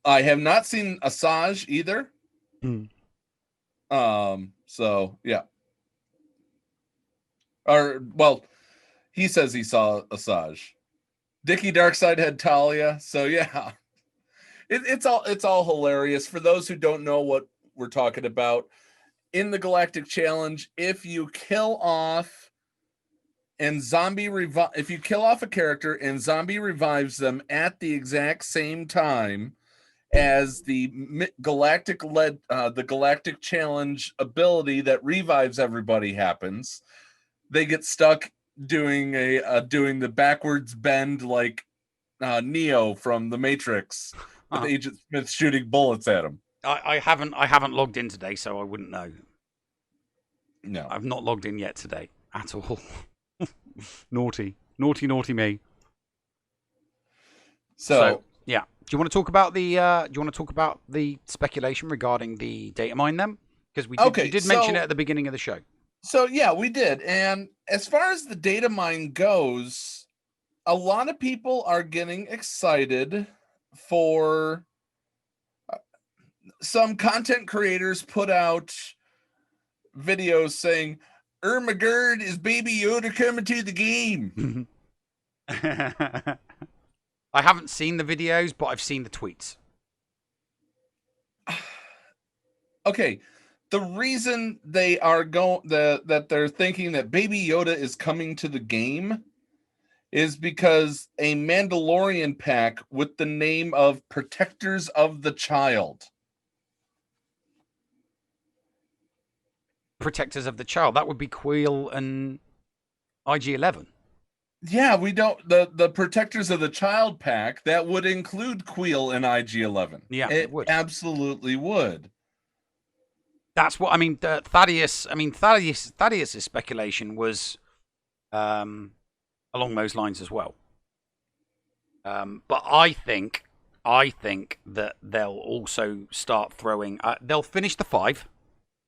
I have not seen Asajj either. So yeah. Or well, he says he saw Asajj. Dickie Darkside had Talia. So yeah. It's all hilarious. For those who don't know what we're talking about, in the Galactic Challenge, if you kill off and if you kill off a character and zombie revives them at the exact same time as the Galactic Challenge ability that revives everybody happens, they get stuck doing the backwards bend like Neo from the Matrix with Agent Smith shooting bullets at him. I haven't logged in today, so I wouldn't know. No, I've not logged in yet today at all. Naughty me. So yeah, do you want to talk about the speculation regarding the data mine then? Because you did mention it at the beginning of the show. So yeah, we did. And as far as the data mine goes, a lot of people are getting excited for some content creators put out videos saying, Ermagerd is Baby Yoda coming to the game. I haven't seen the videos, but I've seen the tweets. Okay. The reason they are that they're thinking that Baby Yoda is coming to the game is because a Mandalorian pack with the name of Protectors of the Child. Protectors of the Child. That would be Queel and IG-11. Yeah, we don't. The Protectors of the Child pack, that would include Queel and IG-11. Yeah, it would. Absolutely would. That's what I mean. Thaddeus's speculation was along those lines as well. But I think that they'll also start throwing. They'll finish the 5,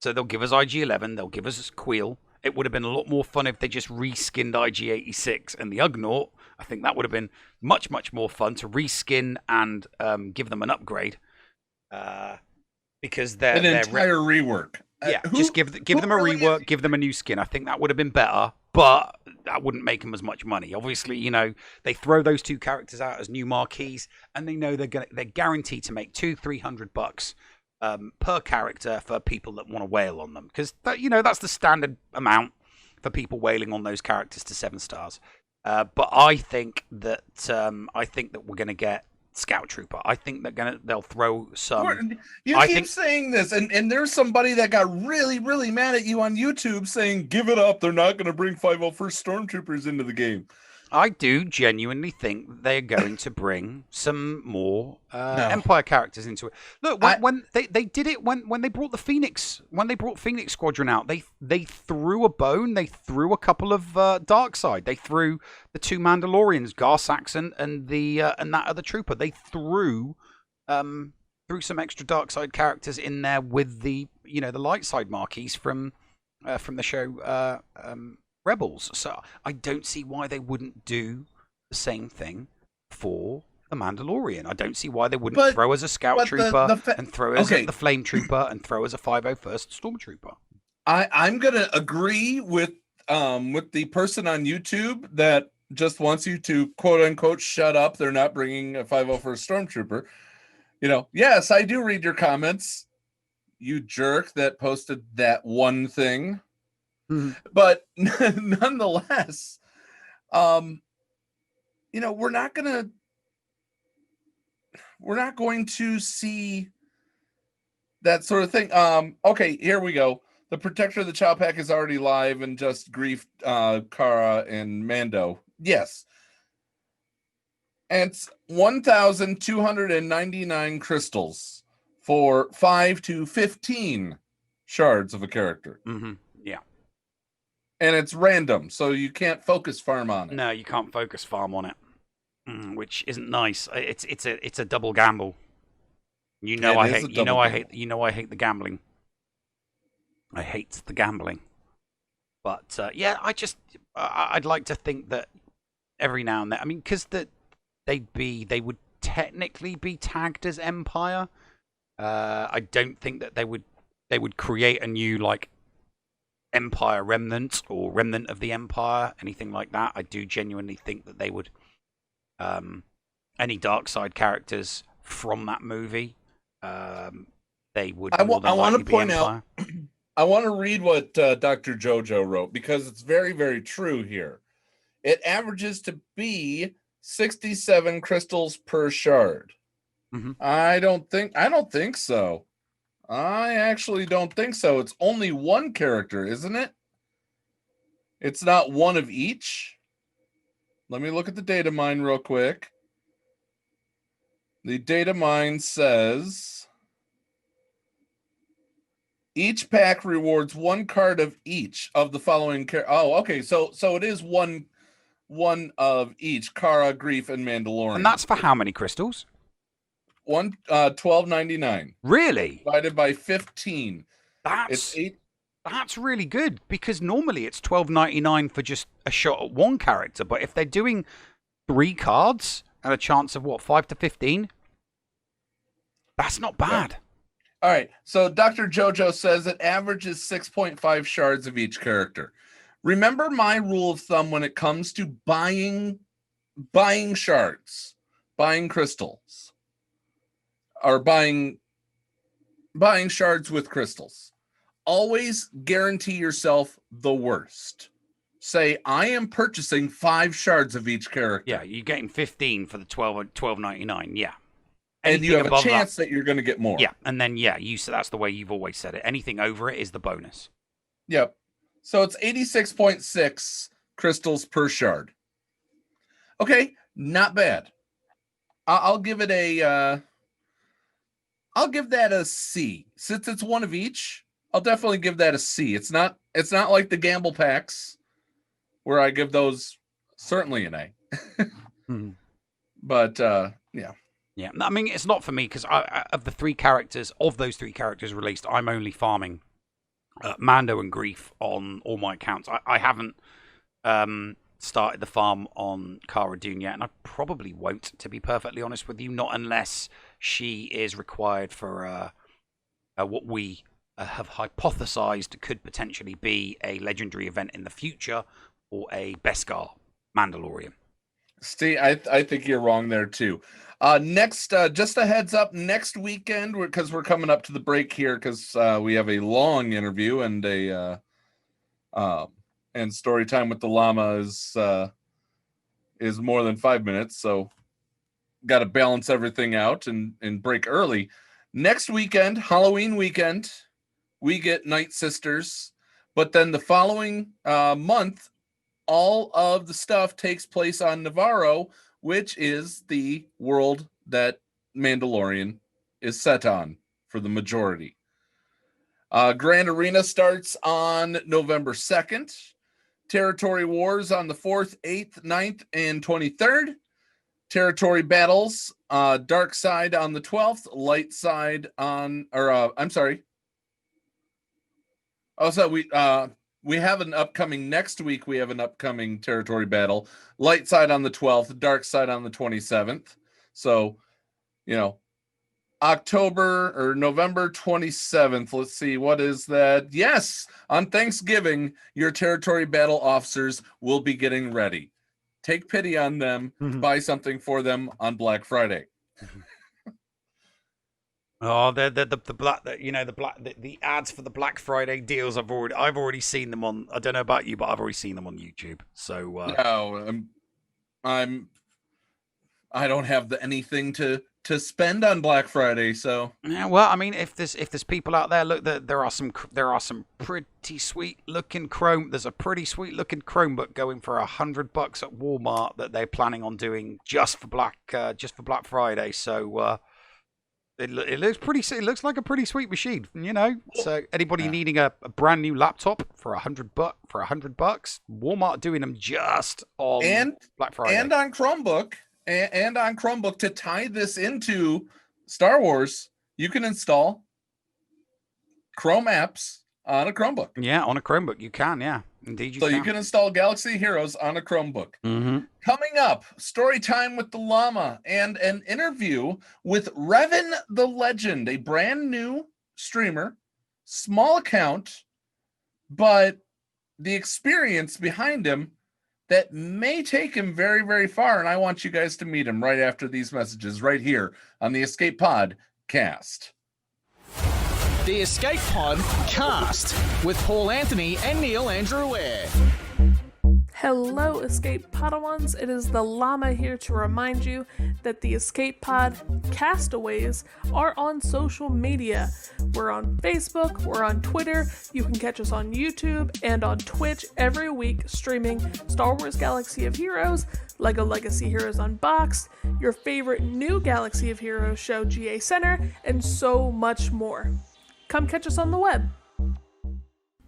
so they'll give us IG-11. They'll give us Queel. It would have been a lot more fun if they just reskinned IG-86 and the Ugnaught. I think that would have been much more fun to reskin and give them an upgrade. Because they're entire rework. Yeah, just give them a rework, give them a new skin. I think that would have been better, but that wouldn't make them as much money. Obviously, you know, they throw those 2 characters out as new marquees, and they know they're guaranteed to make $200-300 per character for people that want to whale on them, because that's the standard amount for people whaling on those characters to 7 stars. But I think that we're going to get Scout Trooper. I think they'll throw some. You keep saying this, and there's somebody that got really mad at you on YouTube saying, "Give it up. They're not going to bring 501st Stormtroopers into the game." I do genuinely think they're going to bring some more Empire characters into it. Look, when they did it when they brought the Phoenix Squadron out, they threw a bone. They threw a couple of dark side. They threw the 2 Mandalorians, Gar Saxon and that other trooper. They threw some extra dark side characters in there with the the light side marquees from the show Rebels. So I don't see why they wouldn't do the same thing for the Mandalorian. I don't see why they wouldn't throw as a scout trooper and throw as the flame trooper and throw as a 501st stormtrooper. I'm gonna agree with the person on YouTube that just wants you to quote unquote shut up. They're not bringing a 501st stormtrooper. Yes, I do read your comments, you jerk that posted that one thing. But nonetheless, we're not going to see that sort of thing. Okay, here we go. The Protector of the Chow Pack is already live and just griefed Cara and Mando. Yes. And it's 1,299 crystals for 5 to 15 shards of a character. Mm-hmm. Yeah. And it's random, so you can't focus farm on it. No, you can't focus farm on it, which isn't nice. It's a double gamble. I hate the gambling. I hate the gambling. But I'd like to think that every now and then, because they would technically be tagged as Empire. I don't think that they would create a new Empire Remnant or Remnant of the Empire, anything like that. I do genuinely think that they would any dark side characters from that movie, they would. I want to point out. I want to read what Dr. JoJo wrote because it's very, very true here. It averages to be 67 crystals per shard. Mm-hmm. I don't think so. I actually don't think so. It's only one character, isn't it? It's not one of each. Let me look at the data mine real quick. The data mine says each pack rewards 1 card of each of the following Oh, okay. So it is one of each: Cara, Grief, and Mandalorian. And that's for how many crystals? 12.99. Really? Divided by 15. That's really good, because normally it's 12.99 for just a shot at one character. But if they're doing 3 cards and a chance of 5 to 15, that's not bad. Yeah. All right. So Dr. JoJo says it averages 6.5 shards of each character. Remember my rule of thumb when it comes to buying shards, buying crystals, or buying shards with crystals. Always guarantee yourself the worst. Say, I am purchasing 5 shards of each character. Yeah, you're getting 15 for the 12.99. Yeah. And you have a chance that you're going to get more. Yeah, and then that's the way you've always said it. Anything over it is the bonus. Yep. So it's 86.6 crystals per shard. Okay, not bad. I'll give it I'll give that a C. Since it's one of each, I'll definitely give that a C. It's not like the gamble packs where I give those certainly an A. But yeah. Yeah, it's not for me because of those 3 characters released, I'm only farming Mando and Grief on all my accounts. I haven't started the farm on Cara Dune yet, and I probably won't, to be perfectly honest with you, not unless she is required for what we have hypothesized could potentially be a legendary event in the future, or a Beskar Mandalorian. Steve, I think you're wrong there too. Next, just a heads up, next weekend, because we're coming up to the break here, because we have a long interview and and story time with the llama is more than 5 minutes, so got to balance everything out and break early. Next weekend, Halloween weekend, we get Night Sisters, but then the following month, all of the stuff takes place on Navarro, which is the world that Mandalorian is set on for the majority. Grand Arena starts on November 2nd. Territory Wars on the 4th, 8th, 9th, and 23rd. Territory Battles, Dark Side on the 12th, Light Side on, we have an upcoming next week. We have an upcoming Territory Battle. Light Side on the 12th, Dark Side on the 27th. So, November 27th. Let's see, what is that? Yes, on Thanksgiving, your Territory Battle officers will be getting ready. Take pity on them, buy something for them on Black Friday. Oh, the ads for the Black Friday deals. I've already seen them on. I don't know about you, but I've already seen them on YouTube. So no, I don't have anything to spend on Black Friday. So yeah, well, I mean, if there's people out there, look, there are some pretty sweet looking Chrome. There's a pretty sweet looking Chromebook going for $100 at Walmart that they're planning on doing just for Black Friday. So. It looks like a pretty sweet machine, So anybody needing a brand new laptop for $100, Walmart doing them just on Black Friday and on Chromebook, to tie this into Star Wars, you can install Chrome apps on a Chromebook. Yeah, on a Chromebook you can. Yeah, indeed you can. So you can install Galaxy Heroes on a Chromebook. Mm-hmm. Coming up, story time with the llama and an interview with Revan The Legend, a brand new streamer, small account, but the experience behind him that may take him very, very far. And I want you guys to meet him right after these messages right here on the Escape Pod cast. The Escape Pod cast with Paul Anthony and Neil Andrew Ware. Hello, Escape Padawans. It is the llama here to remind you that the Escape Pod Castaways are on social media. We're on Facebook, we're on Twitter, you can catch us on YouTube and on Twitch every week streaming Star Wars Galaxy of Heroes, LEGO Legacy Heroes Unboxed, your favorite new Galaxy of Heroes show GA Center, and so much more. Come catch us on the web.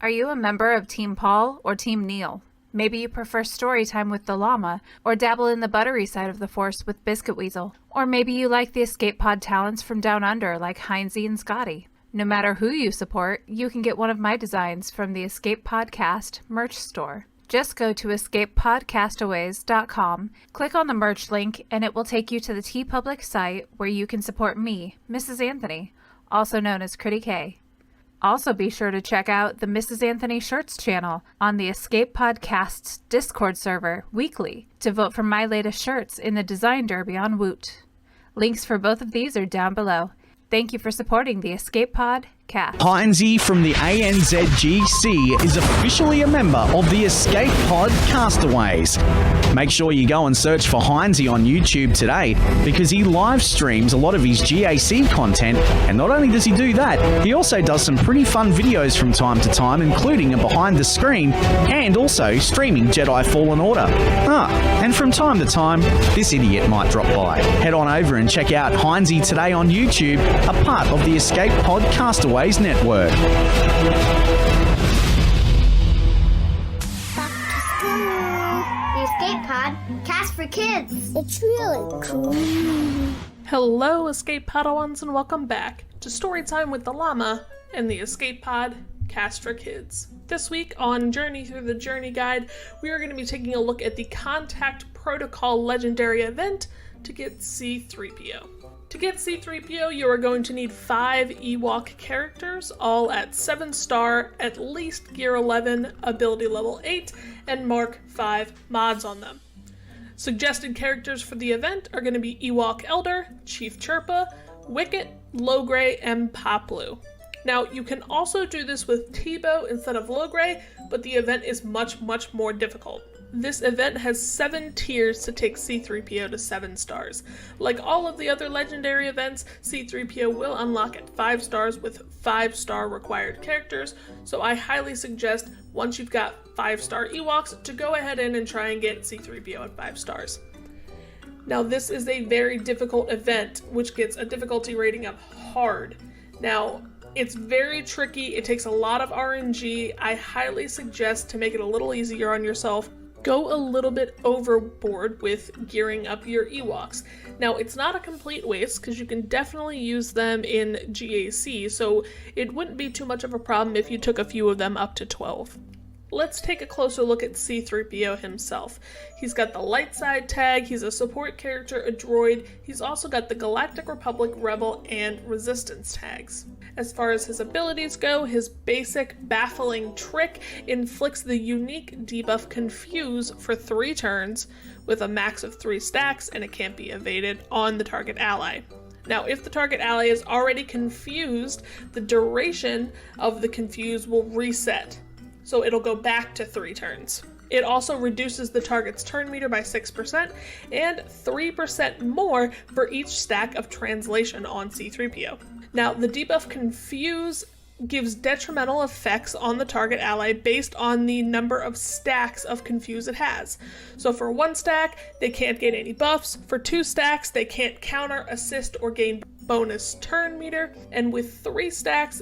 Are you a member of Team Paul or Team Neil? Maybe you prefer story time with the llama, or dabble in the buttery side of the Force with Biscuit Weasel. Or maybe you like the Escape Pod talents from Down Under like Heinzie and Scotty. No matter who you support, you can get one of my designs from the Escape Podcast merch store. Just go to escapepodcastaways.com, click on the merch link, and it will take you to the TeePublic site where you can support me, Mrs. Anthony, also known as Critty K. Also be sure to check out the Mrs. Anthony Shirts channel on the Escape Podcast's Discord server weekly to vote for my latest shirts in the Design Derby on Woot. Links for both of these are down below. Thank you for supporting the Escape Pod cast. Heinzie from the ANZGC is officially a member of the Escape Pod Castaways. Make sure you go and search for Heinzie on YouTube today because he live streams a lot of his GAC content, and not only does he do that, he also does some pretty fun videos from time to time, including a behind the screen and also streaming Jedi Fallen Order. And from time to time, this idiot might drop by. Head on over and check out Heinzie today on YouTube, a part of the Escape Pod Castaways network. The Escape Pod cast for kids. It's really cool. Hello, Escape Padawans, and welcome back to Storytime with the Llama and the Escape Pod cast for kids. This week on Journey Through the Journey Guide, we are going to be taking a look at the Contact Protocol Legendary event to get C-3PO. To get C-3PO, you are going to need 5 Ewok characters, all at 7-star, at least Gear 11, Ability Level 8, and Mark 5 mods on them. Suggested characters for the event are going to be Ewok Elder, Chief Chirpa, Wicket, Logray, and Poplu. Now, you can also do this with T-Bow instead of Logray, but the event is much, much more difficult. This event has 7 tiers to take C-3PO to 7 stars. Like all of the other legendary events, C-3PO will unlock at 5 stars with 5-star required characters, so I highly suggest once you've got 5-star Ewoks to go ahead and try and get C-3PO at 5 stars. Now, this is a very difficult event, which gets a difficulty rating of hard. Now, it's very tricky, it takes a lot of RNG. I highly suggest to make it a little easier on yourself, go a little bit overboard with gearing up your Ewoks. Now, it's not a complete waste because you can definitely use them in GAC, so it wouldn't be too much of a problem if you took a few of them up to 12. Let's take a closer look at C-3PO himself. He's got the light side tag, he's a support character, a droid, he's also got the Galactic Republic, Rebel, and Resistance tags. As far as his abilities go, his basic Baffling Trick inflicts the unique debuff Confuse for 3 turns, with a max of 3 stacks, and it can't be evaded on the target ally. Now, if the target ally is already confused, the duration of the confuse will reset, so it'll go back to 3 turns. It also reduces the target's turn meter by 6% and 3% more for each stack of translation on C-3PO. Now, the debuff Confuse gives detrimental effects on the target ally based on the number of stacks of Confuse it has. So for 1 stack, they can't gain any buffs. For 2 stacks, they can't counter, assist, or gain bonus turn meter. And with 3 stacks,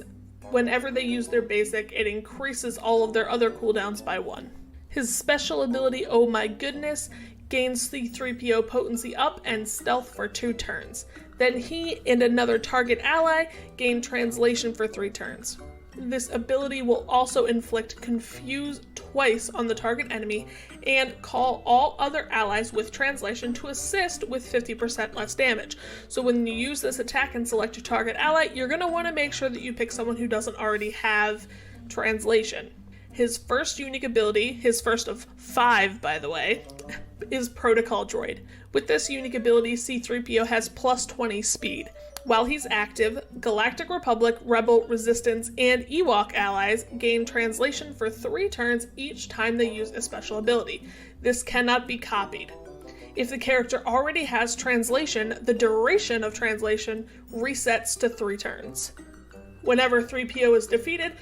whenever they use their basic, it increases all of their other cooldowns by 1. His special ability, Oh My Goodness, gains C-3PO potency up and stealth for 2 turns. Then he and another target ally gain translation for 3 turns. This ability will also inflict Confuse twice on the target enemy and call all other allies with translation to assist with 50% less damage. So when you use this attack and select your target ally, you're going to want to make sure that you pick someone who doesn't already have translation. His first unique ability, his first of 5 by the way, is Protocol Droid. With this unique ability, C-3PO has plus 20 speed. While he's active, Galactic Republic, Rebel, Resistance, and Ewok allies gain translation for 3 turns each time they use a special ability. This cannot be copied. If the character already has translation, the duration of translation resets to 3 turns. Whenever 3PO is defeated,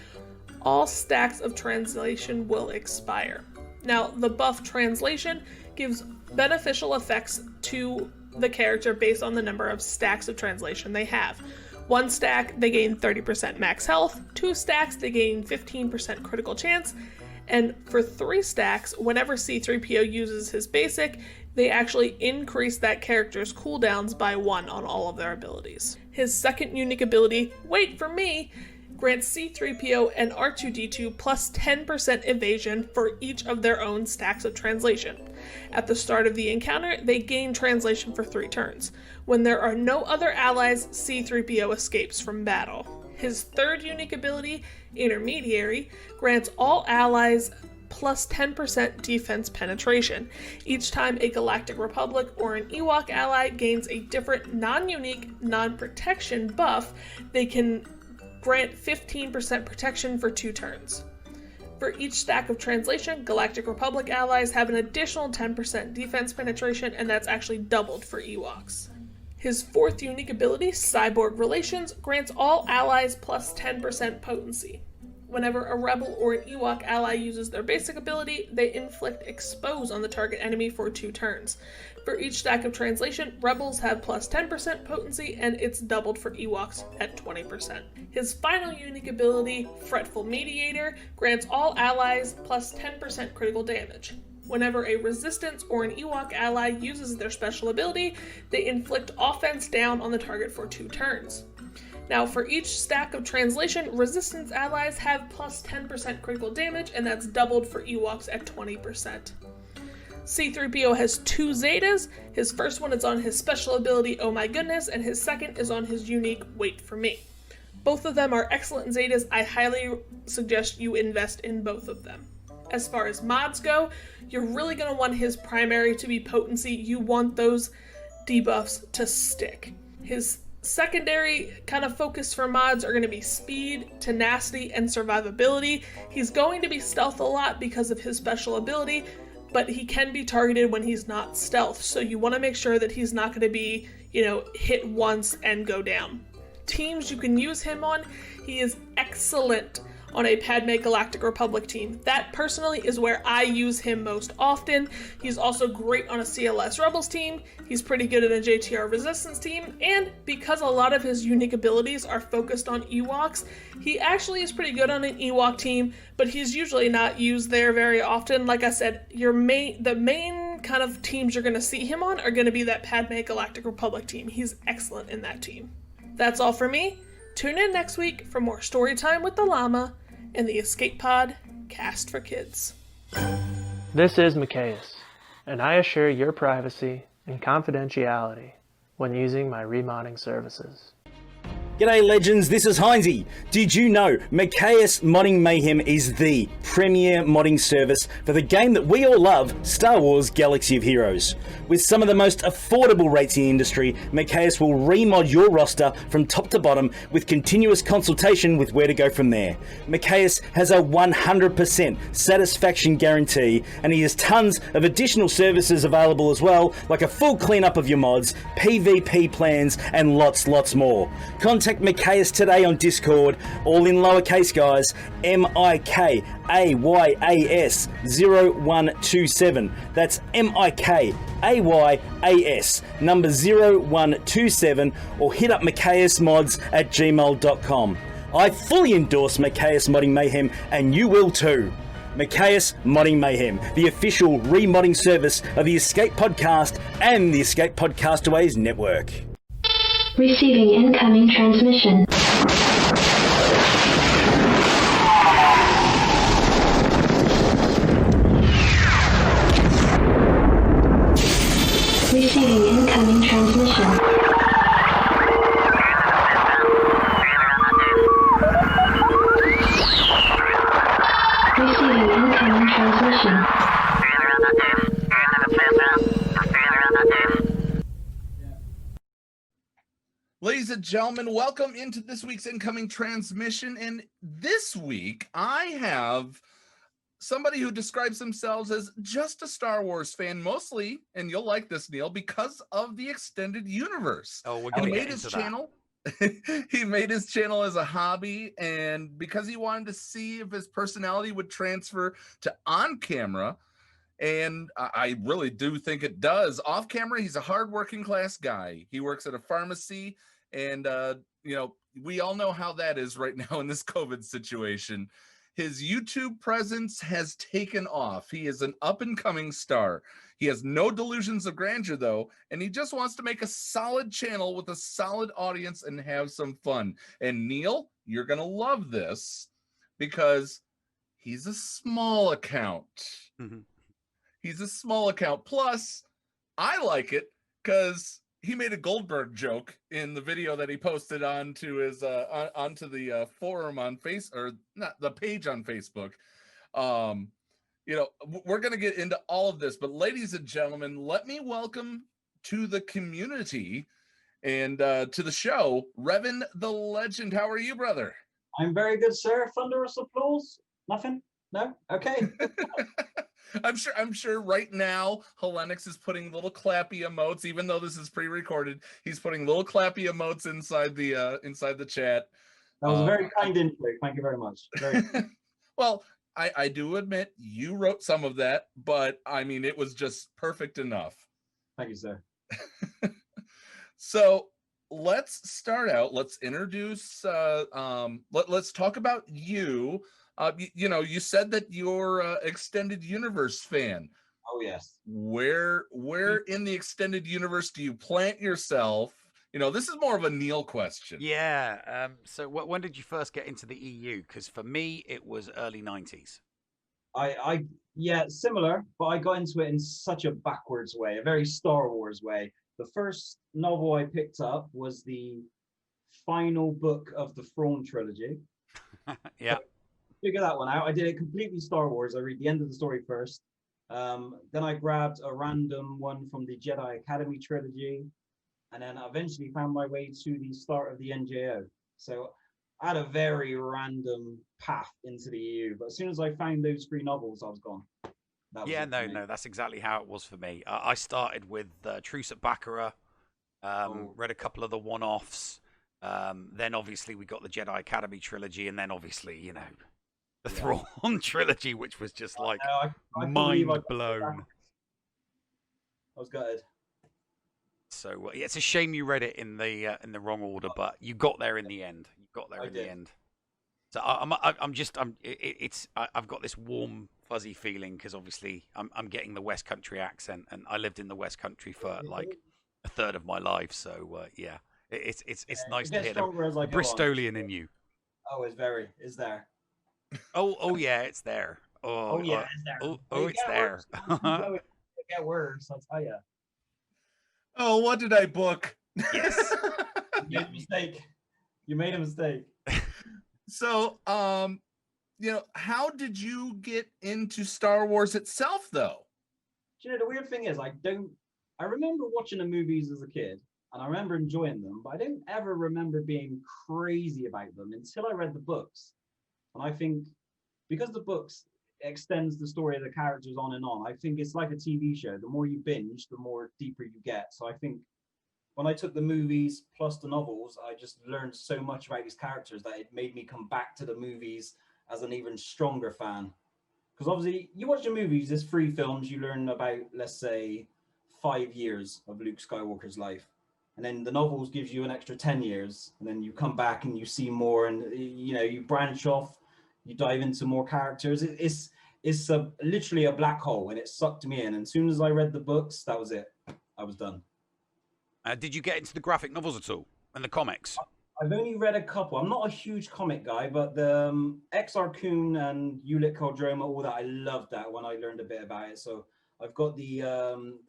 all stacks of translation will expire. Now, the buff translation gives beneficial effects to the character based on the number of stacks of translation they have. 1 stack, they gain 30% max health. 2 stacks, they gain 15% critical chance. And for 3 stacks, whenever C-3PO uses his basic, they actually increase that character's cooldowns by 1 on all of their abilities. His second unique ability, Wait for Me, grants C-3PO and R2-D2 plus 10% evasion for each of their own stacks of translation. At the start of the encounter, they gain translation for 3 turns. When there are no other allies, C-3PO escapes from battle. His third unique ability, Intermediary, grants all allies plus 10% defense penetration. Each time a Galactic Republic or an Ewok ally gains a different non-unique, non-protection buff, they can grant 15% protection for 2 turns. For each stack of translation, Galactic Republic allies have an additional 10% defense penetration, and that's actually doubled for Ewoks. His fourth unique ability, Cyborg Relations, grants all allies plus 10% potency. Whenever a Rebel or an Ewok ally uses their basic ability, they inflict Expose on the target enemy for 2 turns. For each stack of translation, Rebels have plus 10% potency, and it's doubled for Ewoks at 20%. His final unique ability, Fretful Mediator, grants all allies plus 10% critical damage. Whenever a Resistance or an Ewok ally uses their special ability, they inflict offense down on the target for 2 turns. Now, for each stack of translation, Resistance allies have plus 10% critical damage, and that's doubled for Ewoks at 20%. C-3PO has 2 Zetas. His first one is on his special ability, Oh My Goodness, and his second is on his unique Wait for Me. Both of them are excellent Zetas. I highly suggest you invest in both of them. As far as mods go, you're really going to want his primary to be potency. You want those debuffs to stick. His Secondary kind of focus for mods are going to be speed, tenacity, and survivability. He's going to be stealth a lot because of his special ability, but he can be targeted when he's not stealth, so you want to make sure that he's not going to be, hit once and go down. Teams you can use him on, he is excellent on a Padme Galactic Republic team. That personally is where I use him most often. He's also great on a CLS Rebels team. He's pretty good at a JTR Resistance team, and because a lot of his unique abilities are focused on Ewoks, he actually is pretty good on an Ewok team, but he's usually not used there very often. Like I said, the main kind of teams you're going to see him on are going to be that Padme Galactic Republic team. He's excellent in that team. That's all for me. Tune in next week for more story time with the llama and the Escape Pod Cast for Kids. This is Macleod, and I assure your privacy and confidentiality when using my remodding services. G'day legends, this is Heinzie. Did you know MacLeod Modding Mayhem is the premier modding service for the game that we all love, Star Wars Galaxy of Heroes? With some of the most affordable rates in the industry, MacLeod will remod your roster from top to bottom with continuous consultation with where to go from there. MacLeod has a 100% satisfaction guarantee, and he has tons of additional services available as well, like a full cleanup of your mods, PvP plans, and lots more. Contact MacLeod today on Discord, all in lowercase guys, MIKAYAS 0127. That's MIKAYAS number 0127, or hit up MacLeodmods@gmail.com. I fully endorse MacLeod Modding Mayhem, and you will too. MacLeod Modding Mayhem, the official remodding service of the Escape Podcast and the Escape Podcastaways network. Receiving incoming transmission. Receiving incoming transmission. Receiving incoming transmission. Ladies and gentlemen, welcome into this week's incoming transmission. And this week, I have somebody who describes themselves as just a Star Wars fan, mostly, and you'll like this, Neil, because of the extended universe. Oh, we're going to get his into channel. He made his channel as a hobby, and because he wanted to see if his personality would transfer to on camera. And I really do think it does. Off camera, he's a hardworking class guy. He works at a pharmacy, and we all know how that is right now in this COVID situation. His YouTube presence has taken off. He is an up-and-coming star. He has no delusions of grandeur, though, and he just wants to make a solid channel with a solid audience and have some fun. And Neil, you're going to love this because he's a small account. Mm-hmm. He's a small account. Plus, I like it because he made a Goldberg joke in the video that he posted onto his onto the forum on or not the page on Facebook. We're gonna get into all of this, but ladies and gentlemen, let me welcome to the community and to the show, Revan the Legend. How are you, brother? I'm very good, sir. Thunderous applause? Nothing? No? Okay. I'm sure right now Helenix is putting little clappy emotes, even though this is pre-recorded. He's putting little clappy emotes inside the chat. That was a very kind intro. Thank you very much. Very well, I do admit you wrote some of that, but I mean it was just perfect enough. Thank you, sir. So let's start out. Let's introduce. Let's talk about you. You said that you're extended universe fan. Oh yes. Where in the extended universe do you plant yourself? This is more of a Neil question. Yeah. So when did you first get into the EU? Because for me, it was early 90s. Yeah, similar, but I got into it in such a backwards way, a very Star Wars way. The first novel I picked up was the final book of the Thrawn trilogy. Yeah. Figure that one out. I did it completely Star Wars. I read the end of the story first. Then I grabbed a random one from the Jedi Academy trilogy. and then I eventually found my way to the start of the NJO. So I had a very random path into the EU, but as soon as I found those 3 novels, I was gone. Yeah, no, that's exactly how it was for me. I started with Truce at Baccarat, read a couple of the one-offs, then obviously we got the Jedi Academy trilogy, and then obviously, you know, the Thrawn trilogy, which was just like mind blown. I was gutted. So yeah, it's a shame you read it in the wrong order, but you got there in the end. You got there in the end. So I've got this warm fuzzy feeling because obviously I'm getting the West Country accent, and I lived in the West Country for like a third of my life. So yeah, it's nice to hear the Bristolian in you. Oh, it's there. Oh yeah, it's there. Oh yeah, it's there. It's there. It get worse, I'll tell you. Oh, what did I book? Yes. You made a mistake. You made a mistake. So, you know, how did you get into Star Wars itself, though? Do you know, the weird thing is, I remember watching the movies as a kid, and I remember enjoying them, but I don't ever remember being crazy about them until I read the books. And I think because the books extends the story of the characters on and on, I think it's like a TV show. The more you binge, the more deeper you get. So I think when I took the movies plus the novels, I just learned so much about these characters that it made me come back to the movies as an even stronger fan. Because obviously, you watch the movies, there's 3 films, you learn about, let's say, 5 years of Luke Skywalker's life. And then the novels gives you an extra 10 years. And then you come back and you see more, and you know, you branch off, you dive into more characters. It's literally a black hole, and it sucked me in. And as soon as I read the books, that was it. I was done. Did you get into the graphic novels at all and the comics? I've only read a couple. I'm not a huge comic guy, but the Exar Kun and Ulic Qel-Droma, all that, I loved that when I learned a bit about it. So I've got the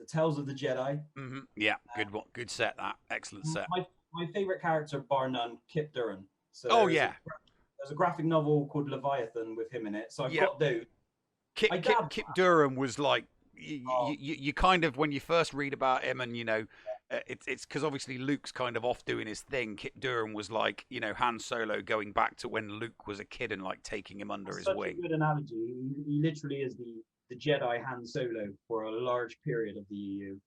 Tales of the Jedi. Mm-hmm. Yeah, good one, good set. That excellent set. My favorite character, bar none, Kip Duran. So there's a graphic novel called Leviathan with him in it. So I've got those. Kip Duran was like you kind of, when you first read about him, and you know, it's because obviously Luke's kind of off doing his thing. Kip Duran was like, you know, Han Solo going back to when Luke was a kid and like taking him under his wing. Such a good analogy. He literally is the Jedi Han Solo for a large period of the EU.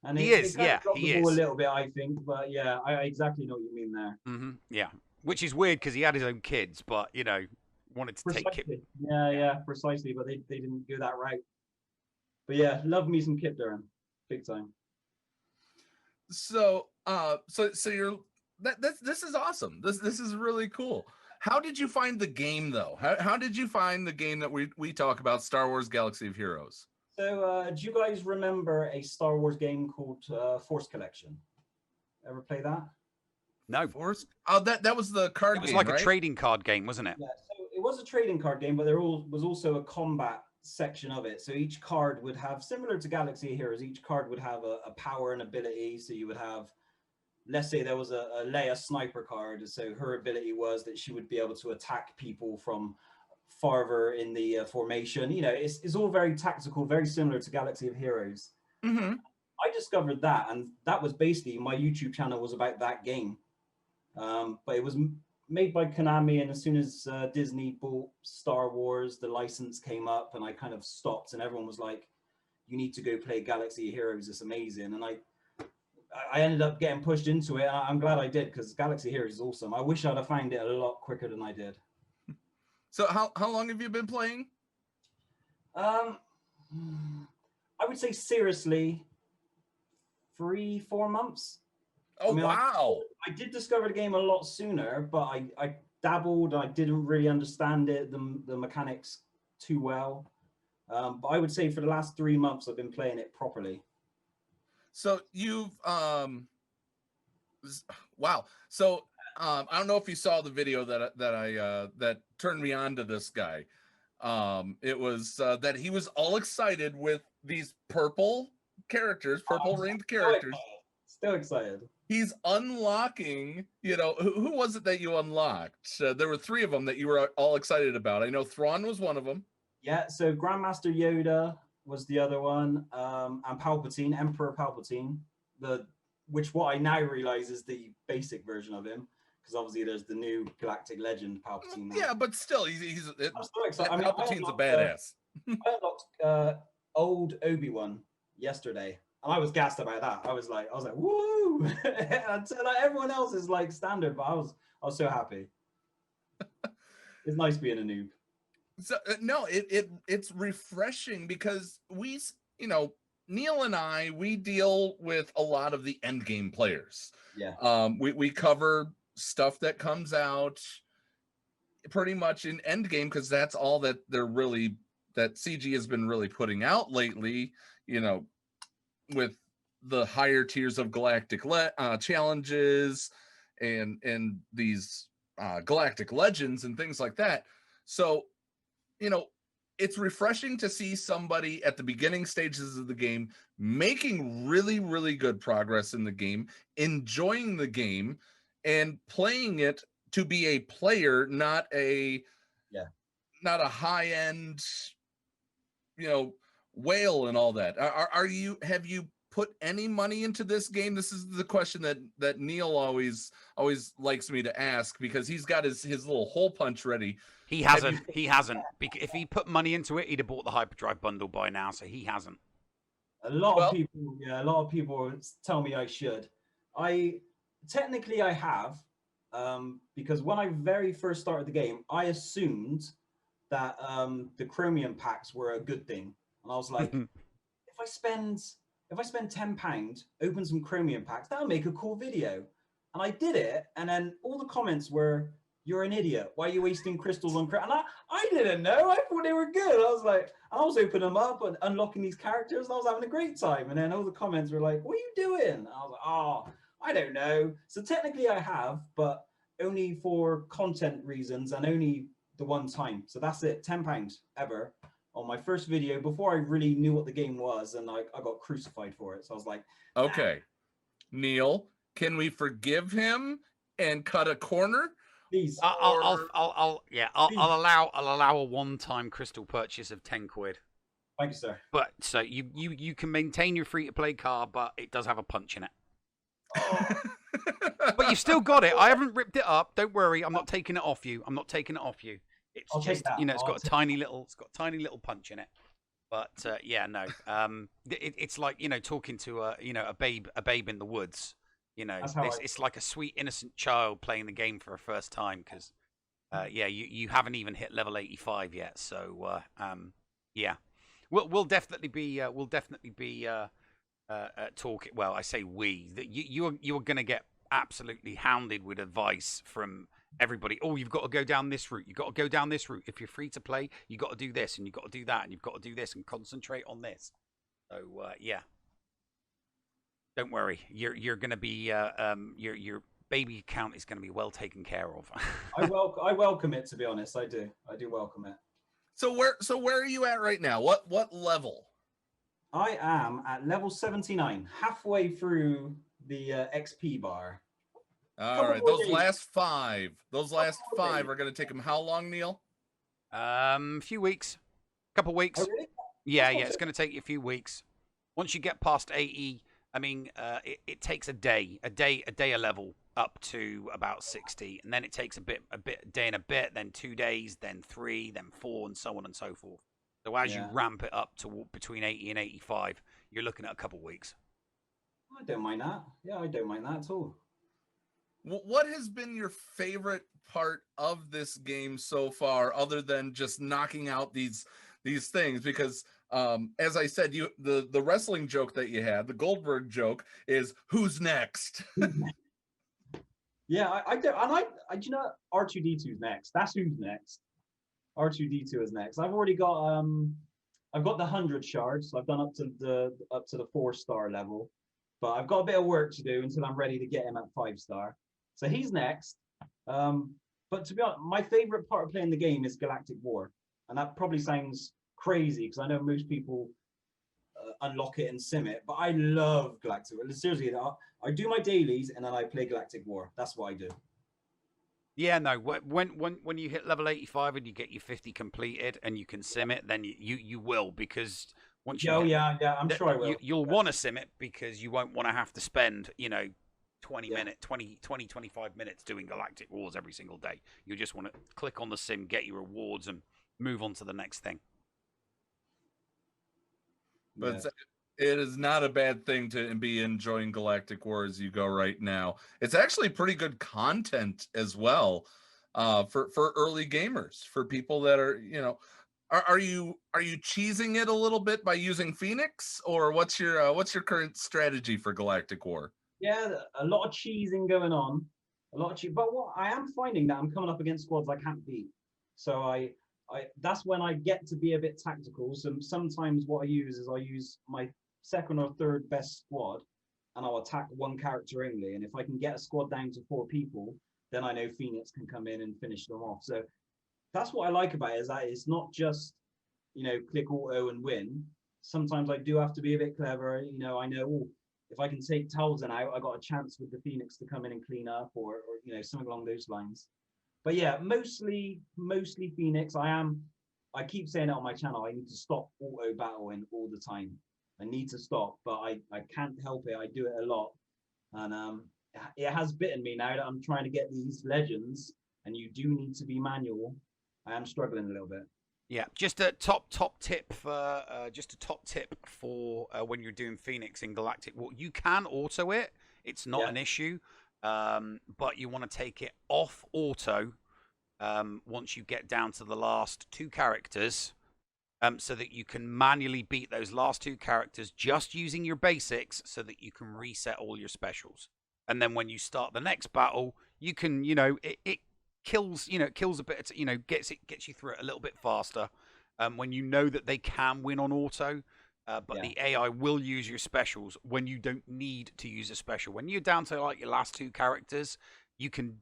And he is. A little bit, I think, but yeah, I exactly know what you mean there. Mm-hmm. Yeah, which is weird because he had his own kids, but you know, wanted to take Kip. Yeah, precisely. But they didn't go that route. But yeah, love me some Kip Duran, big time. So you're this is awesome. This is really cool. How did you find the game, though? How did you find the game that we talk about, Star Wars Galaxy of Heroes? So do you guys remember a Star Wars game called Force Collection? Ever play that? No. Force? Oh, that was the card game. It was like a trading card game, wasn't it? Yeah, so it was a trading card game, but there was also a combat section of it. So each card would have, similar to Galaxy of Heroes, each card would have a power and ability. So you would have, let's say there was a Leia sniper card. So her ability was that she would be able to attack people from farther in the formation. You know, it's all very tactical, very similar to Galaxy of Heroes. Mm-hmm. I discovered that, and that was basically, my YouTube channel was about that game. But it was made by Konami, and as soon as Disney bought Star Wars, the license came up, and I kind of stopped, and everyone was like, you need to go play Galaxy of Heroes, it's amazing. And I ended up getting pushed into it, and I'm glad I did, because Galaxy of Heroes is awesome. I wish I'd have found it a lot quicker than I did. So how long have you been playing? I would say seriously 3-4 months. Oh, I mean, wow. I did discover the game a lot sooner, but I dabbled. I didn't really understand it, the mechanics too well. But I would say for the last 3 months, I've been playing it properly. So you've, wow. So I don't know if you saw the video that turned me on to this guy. It was that he was all excited with these purple characters, purple ringed characters. Still excited. He's unlocking, you know, who was it that you unlocked? There were 3 of them that you were all excited about. I know Thrawn was one of them. Yeah, so Grandmaster Yoda was the other one, and Palpatine, Emperor Palpatine. The which what I now realize is the basic version of him, because obviously there's the new Galactic Legend Palpatine now. Yeah, but still, he's I'm so excited. I mean, Palpatine's a badass. I unlocked old Obi-Wan yesterday, and I was gassed about that. I was like, woo! Until like, everyone else is like standard, but I was so happy. It's nice being a noob. So no, it's refreshing because Neil and I, we deal with a lot of the end game players. Yeah. We cover stuff that comes out pretty much in end game because that's all that that CG has been really putting out lately, with the higher tiers of Galactic challenges and these Galactic Legends and things like that. So, it's refreshing to see somebody at the beginning stages of the game making really, really good progress in the game, enjoying the game, and playing it to be a player, not a high-end, whale and all that. Have you put any money into this game? This is the question that Neil always likes me to ask, because he's got his little hole punch ready. He hasn't. If he put money into it, he'd have bought the Hyperdrive bundle by now. So he hasn't. A lot of people tell me I should. Technically I have, because when I very first started the game, I assumed that the Chromium packs were a good thing, and I was like, if I spend £10, open some Chromium packs, that'll make a cool video. And I did it, and then all the comments were, "You're an idiot. Why are you wasting crystals on crystals?" And I didn't know. I thought they were good. I was opening them up and unlocking these characters, and I was having a great time. And then all the comments were like, "What are you doing?" And I was like, "Oh, I don't know." So technically I have, but only for content reasons and only the one time. So that's it, £10 ever on my first video before I really knew what the game was, and I got crucified for it. So I was like, okay, Neil, can we forgive him and cut a corner? Please. I'll allow a one-time crystal purchase of £10. Thank you, sir. But so you can maintain your free-to-play car, but it does have a punch in it. But you've still got it. I haven't ripped it up. Don't worry. I'm not taking it off you. It's just, it's got a tiny little punch in it. But it's like, talking to a babe in the woods. It's like a sweet innocent child playing the game for a first time, because you haven't even hit level 85 yet. So we'll definitely be talking. Well, I say that you are going to get absolutely hounded with advice from everybody. Oh, you've got to go down this route. You've got to go down this route. If you're free to play, you got to do this, and you've got to do that, and you've got to do this, and concentrate on this. So don't worry. You're going to be your baby count is going to be well taken care of. I welcome it, to be honest. I do welcome it. So where are you at right now? What level? I am at level 79, halfway through the XP bar. All right, those last five are going to take them how long, Neil? A few weeks, couple weeks. Oh, really? Yeah, it's going to take you a few weeks. Once you get past 80, I mean, it takes a day a level up to about 60, and then it takes a day and a bit, then 2 days, then 3, then 4, and so on and so forth. So as you ramp it up to between 80 and 85, you're looking at a couple of weeks. I don't mind that. Yeah, I don't mind that at all. What has been your favorite part of this game so far, other than just knocking out these things? Because as I said, the wrestling joke that you had, the Goldberg joke, is who's next? Yeah, I don't, and R2D2 is next. That's who's next. R2D2 is next. I've already got I've got the 100 shards, so I've done up to the 4-star level, but I've got a bit of work to do until I'm ready to get him at 5-star. So he's next. But to be honest, my favorite part of playing the game is Galactic War, and that probably sounds crazy because I know most people unlock it and sim it, but I love Galactic War. Seriously, I do my dailies and then I play Galactic War. That's what I do. Yeah, no. When you hit level 85 and you get your 50 completed and you can sim it, then you will, because Once you Oh, get, yeah, I'm sure I will. You'll want to sim it because you won't want to have to spend, 25 minutes doing Galactic Wars every single day. You just want to click on the sim, get your rewards, and move on to the next thing. But it is not a bad thing to be enjoying Galactic War as you go right now. It's actually pretty good content as well, for early gamers, for people that are, are you cheesing it a little bit by using Phoenix, or what's your current strategy for Galactic War? Yeah, a lot of cheesing going on, a lot of cheese. But what I am finding that I'm coming up against squads I can't beat. So I that's when I get to be a bit tactical. So sometimes what I use is my second or third best squad, and I'll attack one character only. And if I can get a squad down to 4 people, then I know Phoenix can come in and finish them off. So that's what I like about it, is that it's not just, click auto and win. Sometimes I do have to be a bit clever. I know, if I can take Talzin out, I got a chance with the Phoenix to come in and clean up, or something along those lines. But yeah, mostly Phoenix. I keep saying it on my channel. I need to stop auto battling all the time. I need to stop, but I can't help it. I do it a lot, and it has bitten me now that I'm trying to get these legends, and you do need to be manual. I am struggling a little bit. Yeah, just a top tip for when you're doing Phoenix in Galactic. Well, you can auto it; it's not an issue, but you want to take it off auto once you get down to the last 2 characters, so that you can manually beat those last 2 characters just using your basics, so that you can reset all your specials. And then when you start the next battle, you can, it kills a bit, gets you through it a little bit faster, when you know that they can win on auto, but the AI will use your specials when you don't need to use a special. When you're down to like your last 2 characters, you can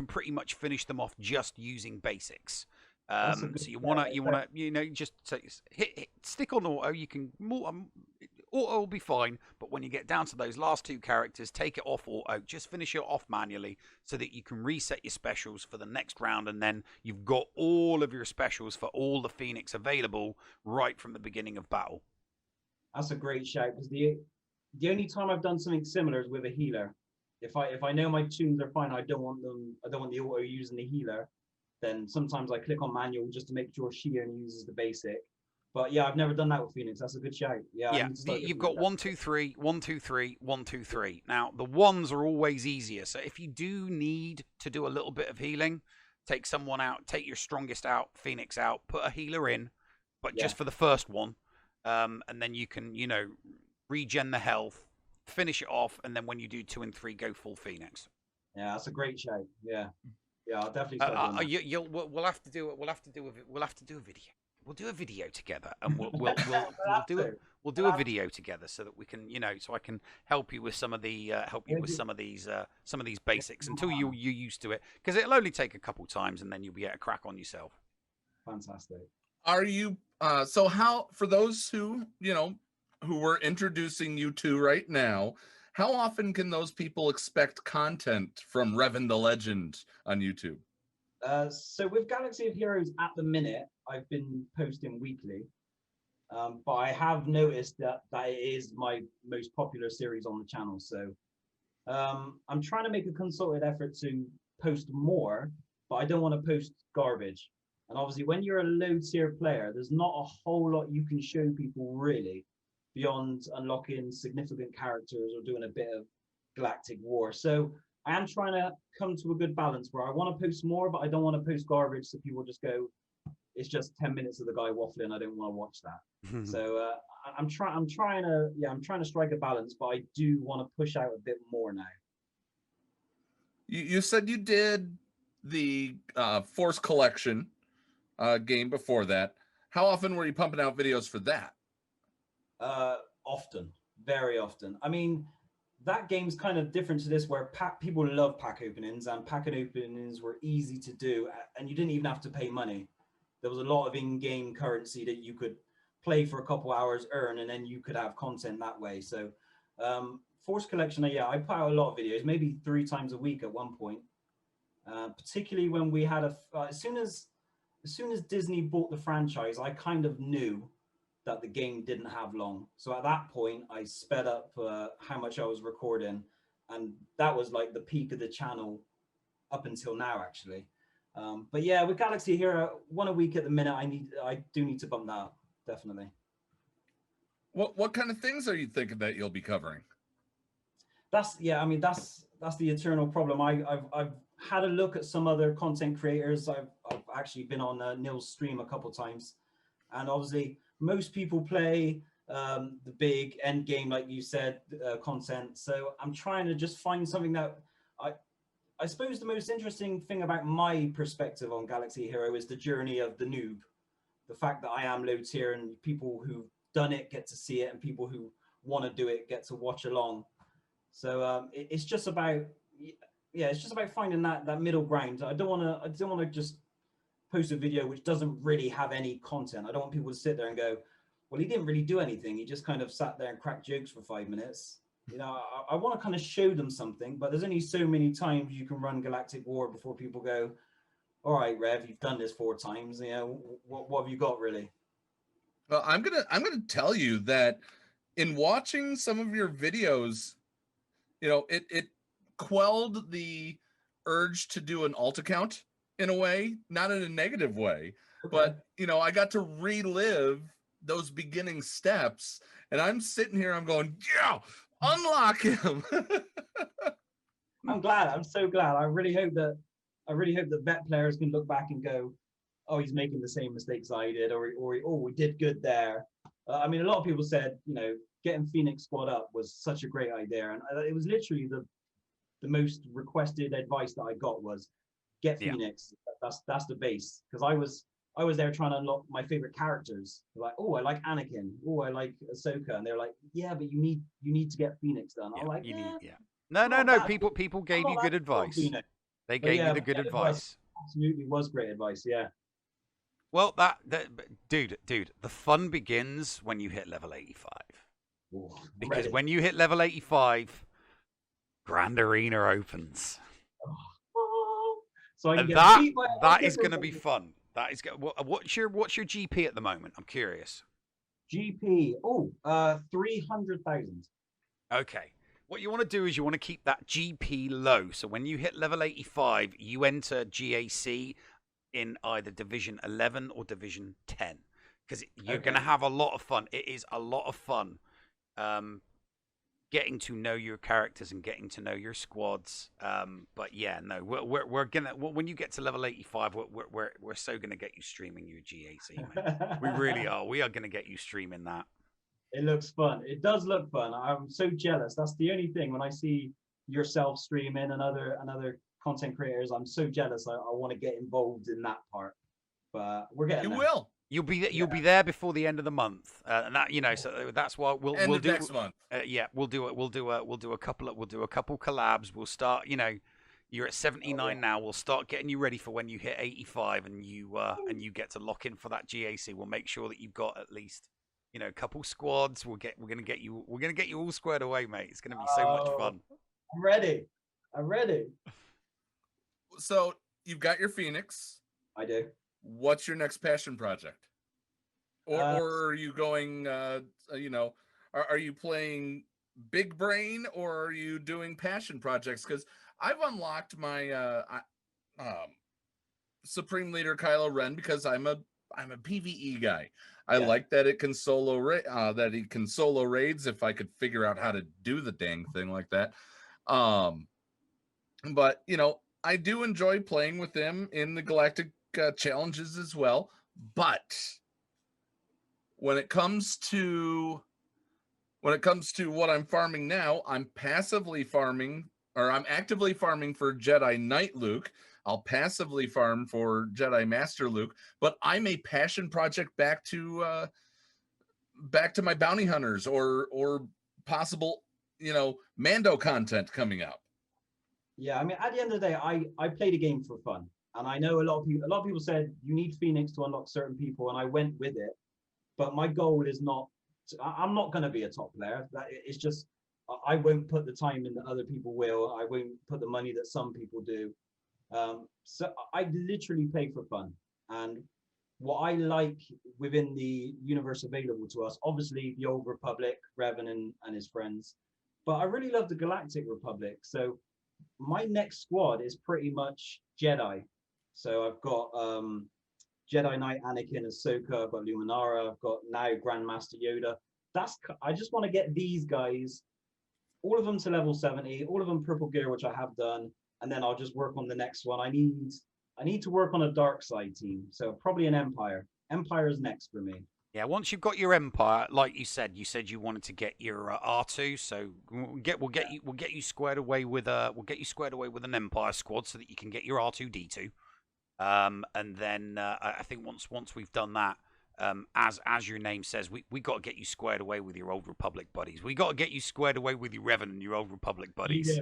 pretty much finish them off just using basics. So you wanna just hit stick on auto. You can auto will be fine, but when you get down to those last 2 characters, take it off auto. Just finish it off manually so that you can reset your specials for the next round, and then you've got all of your specials for all the Phoenix available right from the beginning of battle. That's a great shout, because the only time I've done something similar is with a healer. If I know my tunes are fine, I don't want the auto using the healer, then sometimes I click on manual just to make sure she only uses the basic. But yeah, I've never done that with Phoenix. That's a good shout. Yeah, you've got 1, 2, 3, 1, 2, 3, 1, 2, 3. Now the ones are always easier. So if you do need to do a little bit of healing, take someone out, take your strongest out, Phoenix out, put a healer in, but just for the first one, and then you can regen the health, finish it off, and then when you do 2 and 3, go full Phoenix. Yeah, that's a great shout. Yeah, I'll definitely start doing that. We'll have to do a video. We'll do a video together, and we'll do a video together so that we can, so I can help you with some of the some of these basics until you're used to it, because it'll only take a couple times, and then you'll be able to crack on yourself. Fantastic. Are you so how, for those who who we're introducing you to right now, how often can those people expect content from Revan the Legend on YouTube? So with Galaxy of Heroes at the minute, I've been posting weekly, but I have noticed that it is my most popular series on the channel. So I'm trying to make a concerted effort to post more, but I don't want to post garbage. And obviously, when you're a low tier player, there's not a whole lot you can show people really, beyond unlocking significant characters or doing a bit of Galactic War. So I am trying to come to a good balance where I want to post more, but I don't want to post garbage so people just go, it's just 10 minutes of the guy waffling, I don't want to watch that. So I'm trying to strike a balance, but I do want to push out a bit more now. You said you did the Force Collection game before that. How often were you pumping out videos for that? Often, very often. I mean, that game's kind of different to this, where people love pack openings, and pack openings were easy to do, and you didn't even have to pay money. There was a lot of in-game currency that you could play for a couple hours, earn, and then you could have content that way. So Force Collection, yeah, I put out a lot of videos, maybe 3 times a week at one point, particularly when we had as soon as Disney bought the franchise, I kind of knew that the game didn't have long. So at that point, I sped up how much I was recording, and that was like the peak of the channel up until now, actually. But yeah, with Galaxy Hero, one a week at the minute. I do need to bump that up, definitely. What kind of things are you thinking that you'll be covering? That's the eternal problem. I've had a look at some other content creators. I've actually been on Nil's stream a couple times, and obviously most people play the big end game, like you said, content. So I'm trying to just find something that I suppose the most interesting thing about my perspective on Galaxy Hero is the journey of the noob. The fact that I am low tier and people who've done it get to see it, and people who want to do it get to watch along. So it's just about, it's just about finding that middle ground. I don't want to just post a video which doesn't really have any content. I don't want people to sit there and go, well, he didn't really do anything. He just kind of sat there and cracked jokes for 5 minutes. You know, I want to kind of show them something, but there's only so many times you can run Galactic War before people go, all right, Rev, you've done this 4 times. You know, what have you got really? Well, I'm gonna tell you that in watching some of your videos, you know, it quelled the urge to do an alt account in a way, not in a negative way, but you know, I got to relive those beginning steps, and I'm sitting here, I'm going, yeah, unlock him. I'm glad. I'm so glad. I really hope that vet players can look back and go, oh, he's making the same mistakes I did, or oh, we did good there. I mean, a lot of people said, you know, getting Phoenix squad up was such a great idea, and it was literally the most requested advice that I got was get Phoenix. That's the base, because I was there trying to unlock my favorite characters. Like, oh, I like Anakin. Oh, I like Ahsoka, and they're like, yeah, but you need to get Phoenix done. I'm like, No. People gave you good advice. They gave you the good advice. Absolutely was great advice. Yeah. Well, dude, the fun begins when you hit level 85. Ooh, because when you hit level 85, Grand Arena opens. So that is going to be fun. That is what's your GP at the moment? I'm curious. GP, 300,000. Okay. What you want to do is you want to keep that GP low. So when you hit level 85, you enter GAC in either Division 11 or Division 10. Because you're going to have a lot of fun. It is a lot of fun getting to know your characters and getting to know your squads. But yeah, no, we're going to... When you get to level 85, we're so going to get you streaming your GAC, man. We really are. We are going to get you streaming that. It looks fun. It does look fun. I'm so jealous. That's the only thing. When I see yourself streaming and other content creators, I'm so jealous. I want to get involved in that part. But we're getting there. Will. You'll be there before the end of the month, and that, you know, so that's why we'll do next month. We'll do a couple collabs. We'll start. You know, you're at 79 now. We'll start getting you ready for when you hit 85, and you get to lock in for that GAC. We'll make sure that you've got at least, you know, a couple squads. We're gonna get you all squared away, mate. It's gonna be so much fun. I'm ready. So you've got your Phoenix. I do. What's your next passion project? Or are you going, you know, are you playing big brain, or are you doing passion projects? Because I've unlocked my Supreme Leader Kylo Ren because I'm a PvE guy. I like that it can solo that he can solo raids if I could figure out how to do the dang thing like that. But you know, I do enjoy playing with them in the Galactic challenges as well. But when it comes to what I'm farming now, I'm actively farming for Jedi Knight Luke. I'll passively farm for Jedi Master Luke, but I may passion project back to my bounty hunters or possible, you know, Mando content coming up. Yeah, I mean, at the end of the day, I played a game for fun, and I know a lot of people said you need Phoenix to unlock certain people, and I went with it. But my goal is not. I'm not going to be a top player. It's just I won't put the time in that other people will. I won't put the money that some people do. So I literally play for fun, and what I like within the universe available to us, obviously the Old Republic, Revan and his friends, but I really love the Galactic Republic. So my next squad is pretty much Jedi. So I've got Jedi Knight Anakin, Ahsoka, I've got Luminara, I've got now Grandmaster Yoda. I just want to get these guys, all of them to level 70, all of them purple gear, which I have done, and then I'll just work on the next one. I need to work on a dark side team, so probably an Empire. Empire is next for me. Yeah, once you've got your Empire, like you said you wanted to get your R2, so we'll get you squared away with an Empire squad so that you can get your R2D2. And then I think once we've done that, as your name says, we got to get you squared away with your Old Republic buddies. We got to get you squared away with your Revan and your Old Republic buddies.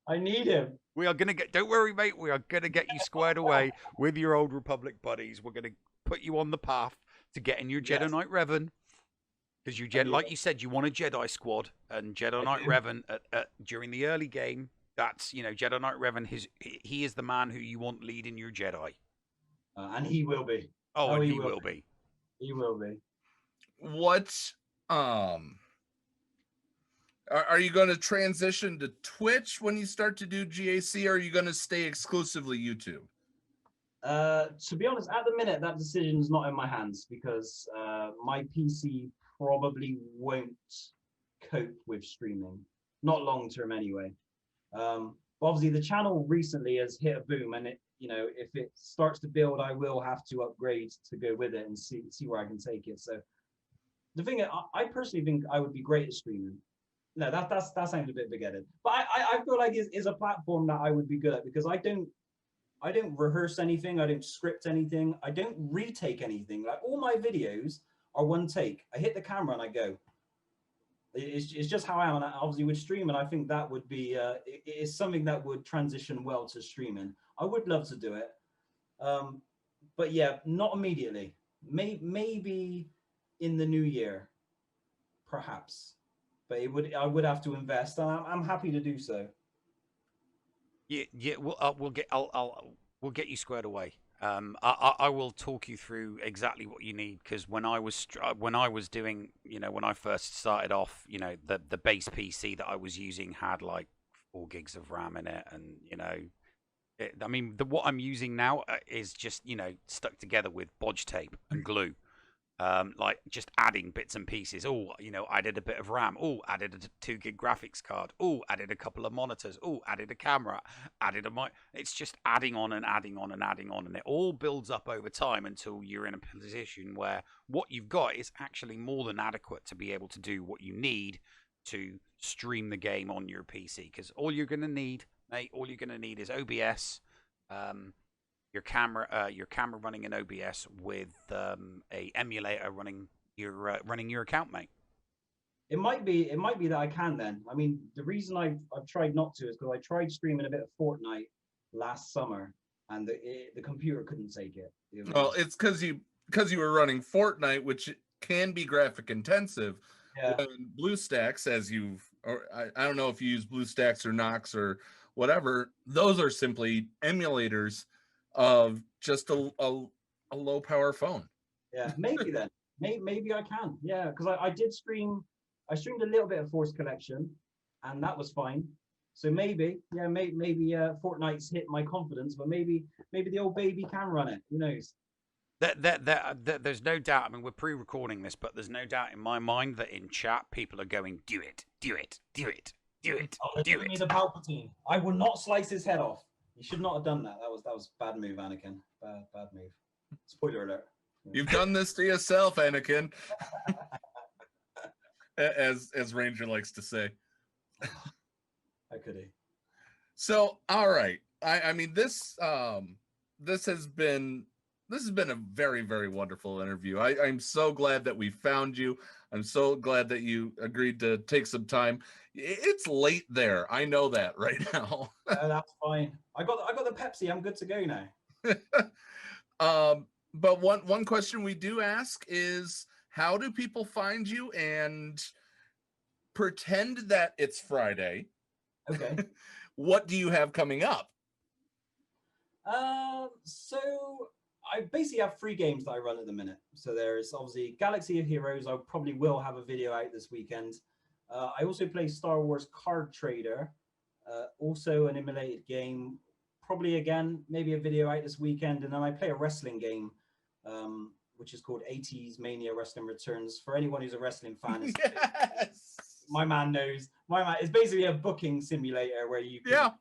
I need him. We are gonna get. Don't worry, mate. We are gonna get you squared away with your Old Republic buddies. We're gonna put you on the path to getting your Jedi Knight Revan, because like you said, you want a Jedi squad, and Jedi Knight Revan during the early game. That's Jedi Knight Revan. He is the man who you want leading your Jedi, and he will be. Oh, and he will be. He will be. What are you going to transition to Twitch when you start to do GAC, or are you going to stay exclusively YouTube? To be honest, at the minute, that decision's not in my hands because my PC probably won't cope with streaming. Not long term anyway. But obviously the channel recently has hit a boom, and if it starts to build, I will have to upgrade to go with it and see where I can take it. So the thing is, I personally think I would be great at streaming. No, that sounds a bit big-headed. But I feel like it's a platform that I would be good at because I don't rehearse anything, I don't script anything, I don't retake anything. Like all my videos are one take. I hit the camera and I go. It's just how I am. And obviously with streaming, I think that would be it's something that would transition well to streaming. I would love to do it, but yeah, not immediately. Maybe in the new year, perhaps. But I would have to invest, and I'm happy to do so. Yeah. We'll get you squared away. I will talk you through exactly what you need, because when I was doing, when I first started off, the base PC that I was using had like 4 gigs of RAM in it, and what I'm using now is just stuck together with bodge tape and glue. Like just adding bits and pieces. Added a bit of RAM. Added a 2 gig graphics card. Added a couple of monitors. Added a camera. Added a mic. It's just adding on and adding on and adding on, and it all builds up over time until you're in a position where what you've got is actually more than adequate to be able to do what you need to stream the game on your PC. Because all you're gonna need, mate, is OBS. Your camera running in OBS with a emulator running your account, mate. It might be that I can then. I mean, the reason I've tried not to is because I tried streaming a bit of Fortnite last summer, and the computer couldn't take it. Well, it's because you were running Fortnite, which can be graphic intensive. Yeah. When BlueStacks, I don't know if you use BlueStacks or Nox or whatever, those are simply emulators of just a low power phone. Yeah, maybe then. Maybe I can. Yeah, because I did stream. I streamed a little bit of Force Collection, and that was fine. So maybe Fortnite's hit my confidence, but maybe the old baby can run it. Who knows? There's no doubt. I mean, we're pre-recording this, but there's no doubt in my mind that in chat people are going, "Do it, do it, do it, do it, do it." Me the Palpatine. I will not slice his head off. You should not have done that. That was bad move, Anakin. Bad move. Spoiler alert. You've done this to yourself, Anakin. as Ranger likes to say. How could he? So, all right. I mean, this has been a very, very wonderful interview. I'm so glad that we found you. I'm so glad that you agreed to take some time. It's late there. I know that right now. That's fine. I got the Pepsi. I'm good to go now. But one question we do ask is, how do people find you? And pretend that it's Friday. Okay. What do you have coming up? So I basically have 3 games that I run at the minute. So there's obviously Galaxy of Heroes. I probably will have a video out this weekend. I also play Star Wars Card Trader, also an emulated game. Probably again, maybe a video out this weekend. And then I play a wrestling game, which is called 80s Mania Wrestling Returns. For anyone who's a wrestling fan, Yes. my man knows. It's basically a booking simulator where you can,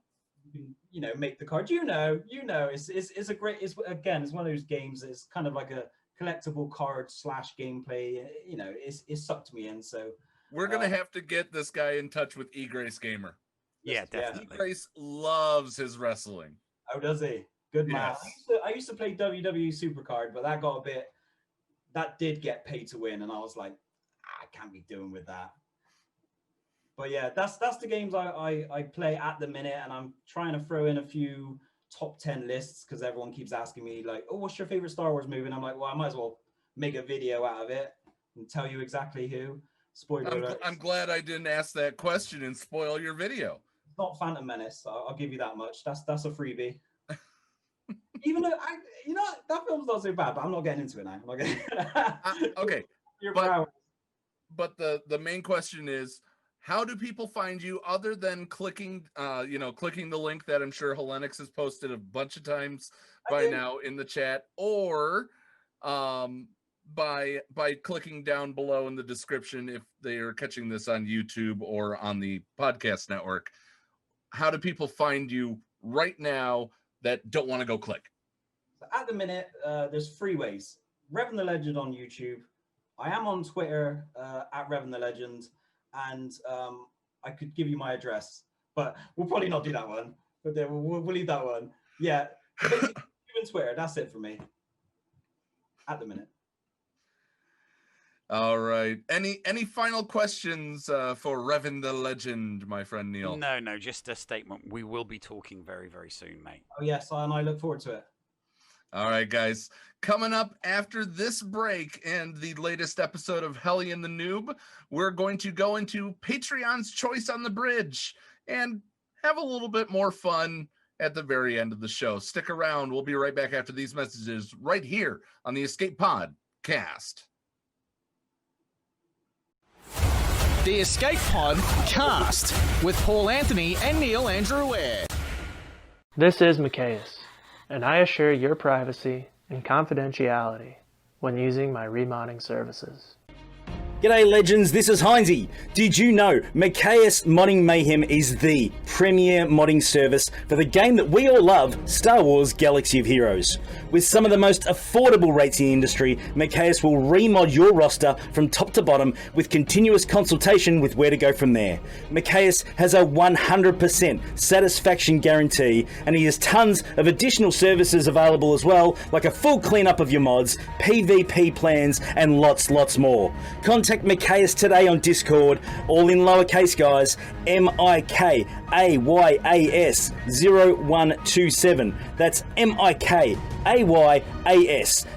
you know, make the card. You know, it's a great. It's one of those games. It's kind of like a collectible card / gameplay. You know, it sucked me in. So we're gonna have to get this guy in touch with E-Grace Gamer. Yeah, definitely. E-Grace loves his wrestling. Oh, does he? Good man. Yes. I used to play WWE Supercard, but that got a bit. That did get pay to win, and I was like, I can't be doing with that. But yeah, that's the games I play at the minute, and I'm trying to throw in a few top 10 lists because everyone keeps asking me like, oh, what's your favorite Star Wars movie? And I'm like, well, I might as well make a video out of it and tell you exactly who. Spoiler alert. I'm glad I didn't ask that question and spoil your video. It's not Phantom Menace. I'll give you that much. That's a freebie. Even though that film's not so bad, but I'm not getting into it now. I'm not getting... Okay, but the main question is, how do people find you other than clicking the link that I'm sure Helenix has posted a bunch of times by now in the chat, or by clicking down below in the description if they are catching this on YouTube or on the podcast network? How do people find you right now that don't want to go click? At the minute, there's 3 ways. Revan The Legend on YouTube. I am on Twitter at Revan The Legend. And I could give you my address, but we'll probably not do that one. But then we'll leave that one. Yeah, even Twitter. That's it for me at the minute. All right. Any final questions for Revan The Legend, my friend Neil? No, just a statement. We will be talking very, very soon, mate. Oh yes, and I look forward to it. All right, guys. Coming up after this break and the latest episode of Hellion the Noob, we're going to go into Patreon's Choice on the Bridge and have a little bit more fun at the very end of the show. Stick around. We'll be right back after these messages right here on the Escape Pod Cast. The Escape Pod Cast with Paul Anthony and Neil Andrew Ware. This is Maccaeus, and I assure your privacy and confidentiality when using my remodding services. G'day legends, this is Heinzie. Did you know Maccaeus Modding Mayhem is the premier modding service for the game that we all love, Star Wars Galaxy of Heroes? With some of the most affordable rates in the industry, Maccaeus will remod your roster from top to bottom with continuous consultation with where to go from there. Maccaeus has a 100% satisfaction guarantee, and he has tons of additional services available as well, like a full cleanup of your mods, PvP plans, and lots more. Contact Maccaeus today on Discord, all in lowercase guys, MIKAYAS 0127. That's MIKAYAS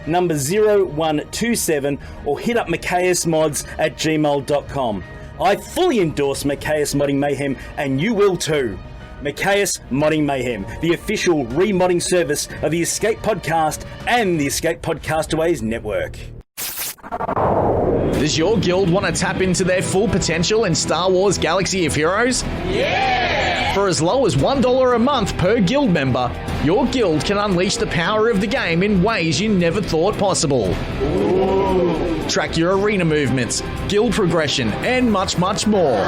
number 0127, or hit up MaccaeusMods@gmail.com. I fully endorse Maccaeus Modding Mayhem, and you will too. Maccaeus Modding Mayhem, the official remodding service of the Escape Podcast and the Escape Podcastaways network. Does your guild want to tap into their full potential in Star Wars Galaxy of Heroes? Yeah! For as low as $1 a month per guild member, your guild can unleash the power of the game in ways you never thought possible. Ooh. Track your arena movements, guild progression, and much more.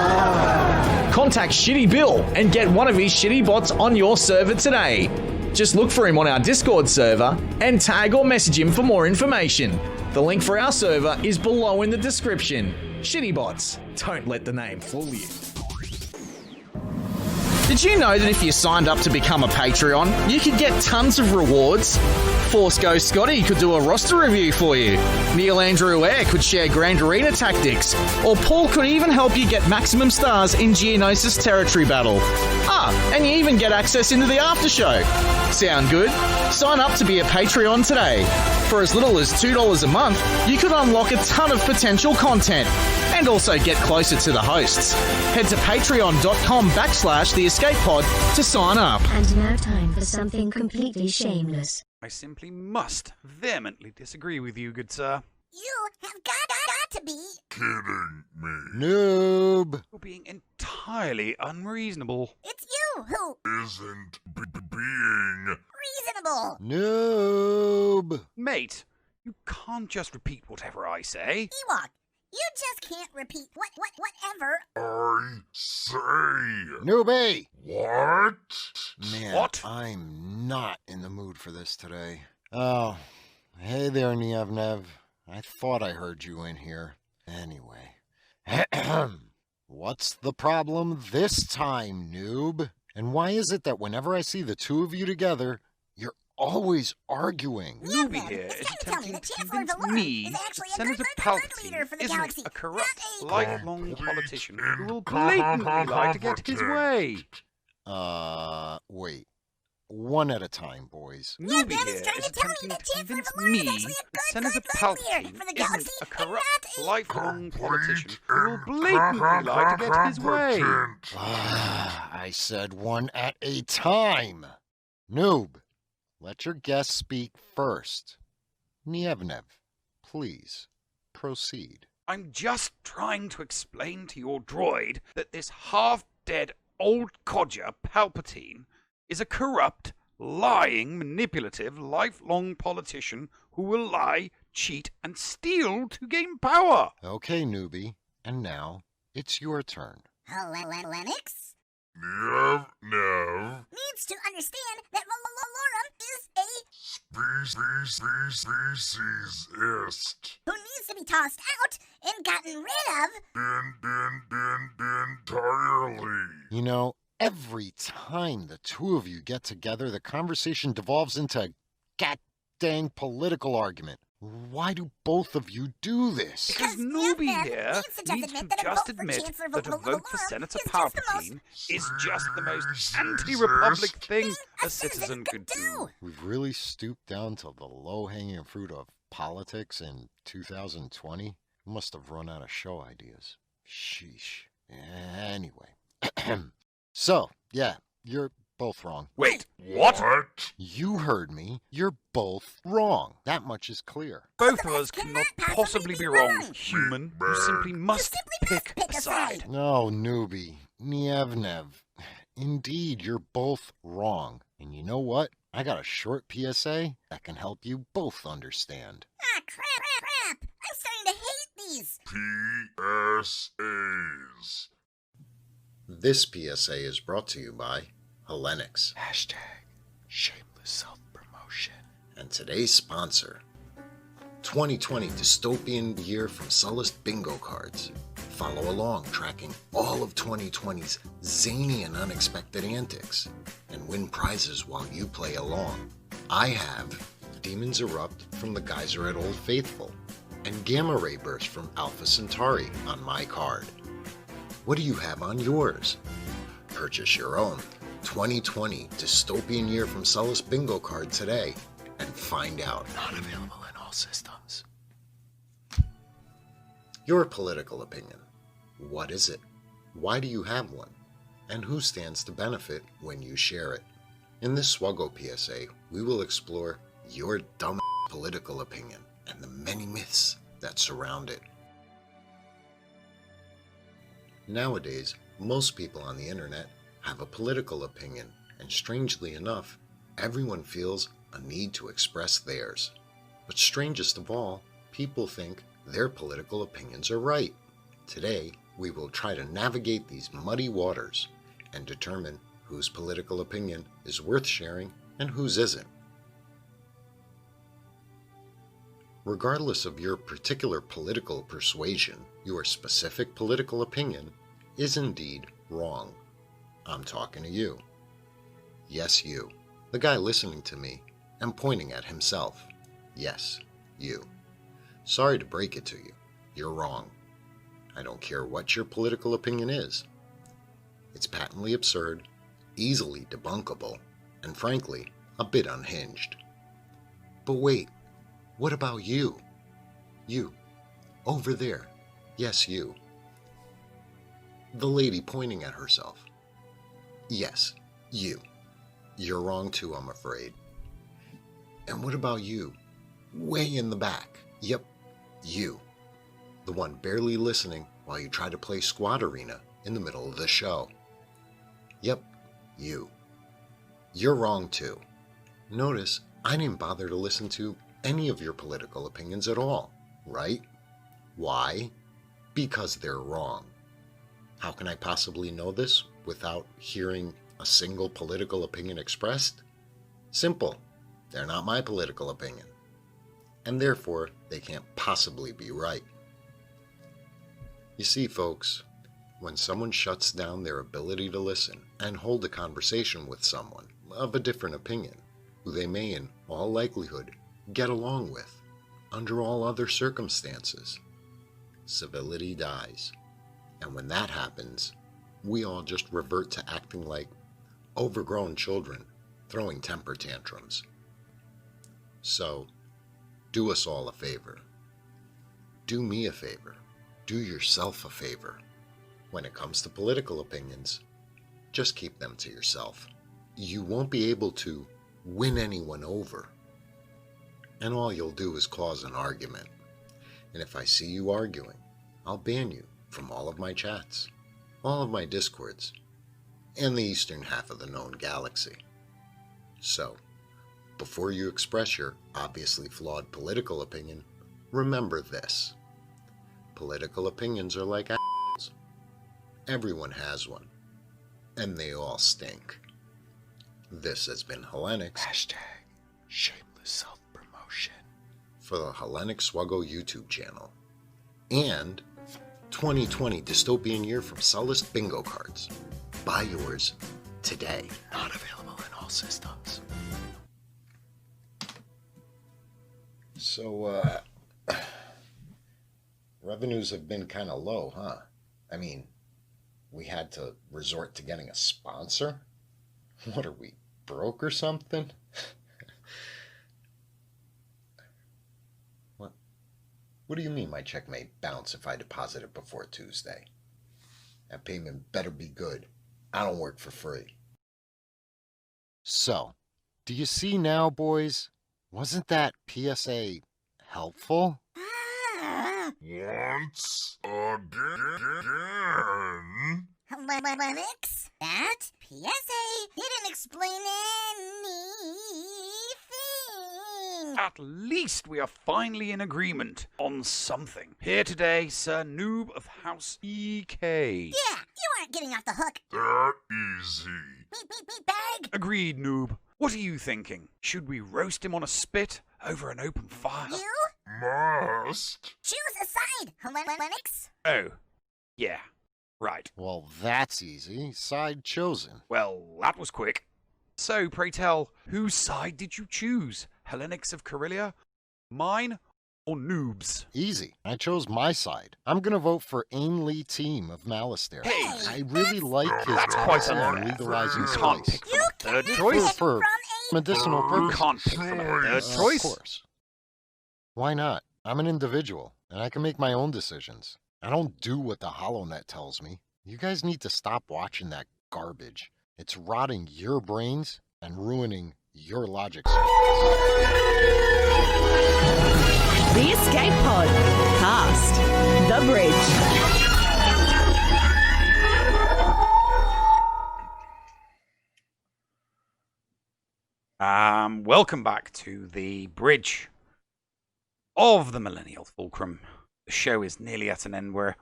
Contact ShittyBill and get one of his shitty bots on your server today. Just look for him on our Discord server and tag or message him for more information. The link for our server is below in the description. Shitty bots, don't let the name fool you. Did you know that if you signed up to become a Patreon, you could get tons of rewards? Force Ghost Scotty could do a roster review for you. Neil Andrew Ware could share Grand Arena tactics. Or Paul could even help you get maximum stars in Geonosis Territory Battle. And you even get access into the after show. Sound good? Sign up to be a Patreon today. For as little as $2 a month, you could unlock a ton of potential content and also get closer to the hosts. Head to patreon.com/theescapepod to sign up. And now time for something completely shameless. I simply must vehemently disagree with you, good sir. You have got to be kidding me. Noob! You're being entirely unreasonable. It's you who isn't being reasonable. Noob! Mate, you can't just repeat whatever I say. Ewok, you just can't repeat whatever I say. Newbie! What? Man, What? I'm not in the mood for this today. Oh, hey there, Nev. I thought I heard you in here. Anyway. What's the problem this time, noob? And why is it that whenever I see the two of you together, you're always arguing? Newbie here is attempting to convince me that Senator Palpatine isn't a corrupt, lifelong politician who will blatantly lie to get his way. Wait. One at a time, boys. Newbie here is attempting to convince me that Senator Palpatine isn't a corrupt, lifelong politician who will blatantly lie to get his way. I said one at a time. Noob, let your guest speak first. Nievnev, please, proceed. I'm just trying to explain to your droid that this half-dead old codger Palpatine is a corrupt, lying, manipulative, lifelong politician who will lie, cheat, and steal to gain power. Okay, newbie, and now it's your turn. Lennox Nev needs to understand that Valorum is a speciesist who needs to be tossed out and gotten rid of entirely. You know, every time the two of you get together, the conversation devolves into a god-dang political argument. Why do both of you do this? Because Newbie here needs to just admit that a vote for Senator Palpatine is just the most anti-republic thing a citizen could do. We've really stooped down to the low-hanging fruit of politics in 2020. We must have run out of show ideas. Sheesh. Anyway. So, yeah, you're both wrong. Wait, what? You heard me. You're both wrong. That much is clear. Both of us cannot possibly be wrong, human. You simply must pick a side. No, newbie. Nievnev. Indeed, you're both wrong. And you know what? I got a short PSA that can help you both understand. Ah, crap. I'm starting to hate these PSAs. This PSA is brought to you by Hellenics. #shameless self-promotion. And today's sponsor, 2020 Dystopian Year from Sullust Bingo Cards. Follow along, tracking all of 2020's zany and unexpected antics, and win prizes while you play along. I have Demons Erupt from the Geyser at Old Faithful, and Gamma Ray Burst from Alpha Centauri on my card. What do you have on yours? Purchase your own 2020 Dystopian Year from Sullust Bingo card today and find out. Not available in all systems. Your political opinion. What is it? Why do you have one? And who stands to benefit when you share it? In this SWGOH PSA, we will explore your dumb political opinion and the many myths that surround it. Nowadays, most people on the internet have a political opinion, and strangely enough, everyone feels a need to express theirs. But strangest of all, people think their political opinions are right. Today, we will try to navigate these muddy waters and determine whose political opinion is worth sharing and whose isn't. Regardless of your particular political persuasion, your specific political opinion is indeed wrong. I'm talking to you. Yes, you. The guy listening to me and pointing at himself. Yes, you. Sorry to break it to you. You're wrong. I don't care what your political opinion is. It's patently absurd, easily debunkable, and frankly, a bit unhinged. But wait, what about you? You. Over there. Yes, you. The lady pointing at herself. Yes, you. You're wrong too, I'm afraid. And what about you? Way in the back. Yep, you. The one barely listening while you try to play Squad Arena in the middle of the show. Yep, you. You're wrong too. Notice I didn't bother to listen to any of your political opinions at all, right? Why? Because they're wrong. How can I possibly know this without hearing a single political opinion expressed? Simple. They're not my political opinion. And therefore, they can't possibly be right. You see, folks, when someone shuts down their ability to listen and hold a conversation with someone of a different opinion, who they may in all likelihood get along with, under all other circumstances, civility dies. And when that happens, we all just revert to acting like overgrown children, throwing temper tantrums. So, do us all a favor. Do me a favor. Do yourself a favor. When it comes to political opinions, just keep them to yourself. You won't be able to win anyone over. And all you'll do is cause an argument. And if I see you arguing, I'll ban you from all of my chats, all of my discords, and the eastern half of the known galaxy. So, before you express your obviously flawed political opinion, remember this. Political opinions are like assholes. Everyone has one, and they all stink. This has been Hellenics. Shameless self-promotion. For the Hellenic SWGOH YouTube channel. And 2020 Dystopian Year from Sullust Bingo Cards. Buy yours today. Not available in all systems. So, revenues have been kind of low, huh? I mean, we had to resort to getting a sponsor? What are we, broke or something? What do you mean my check may bounce if I deposit it before Tuesday? That payment better be good. I don't work for free. So, do you see now, boys? Wasn't that PSA helpful? Once again. Hellenics? That PSA didn't explain anything. At least we are finally in agreement on something. Here today, Sir Noob of House EK. Yeah, you aren't getting off the hook. That easy. Beep, bag. Agreed, Noob. What are you thinking? Should we roast him on a spit over an open fire? You? Must. Choose a side, Hellenics. Oh, yeah, right. Well, that's easy. Side chosen. Well, that was quick. So, pray tell, whose side did you choose? Hellenics of Corellia? Mine? Or Noob's? Easy. I chose my side. I'm gonna vote for Ainley Team of Malistaire. Hey, I really like his that's quite policy on unfair. legalizing You can't spice. pick from a third choice. For medicinal You purposes. can't pick from a third choice. Of course. Why not? I'm an individual, and I can make my own decisions. I don't do what the HoloNet tells me. You guys need to stop watching that garbage. It's rotting your brains and ruining your logic The Escape Pod. Cast. The Bridge. Welcome back to the bridge of the Millennial Fulcrum. The show is nearly at an end. We're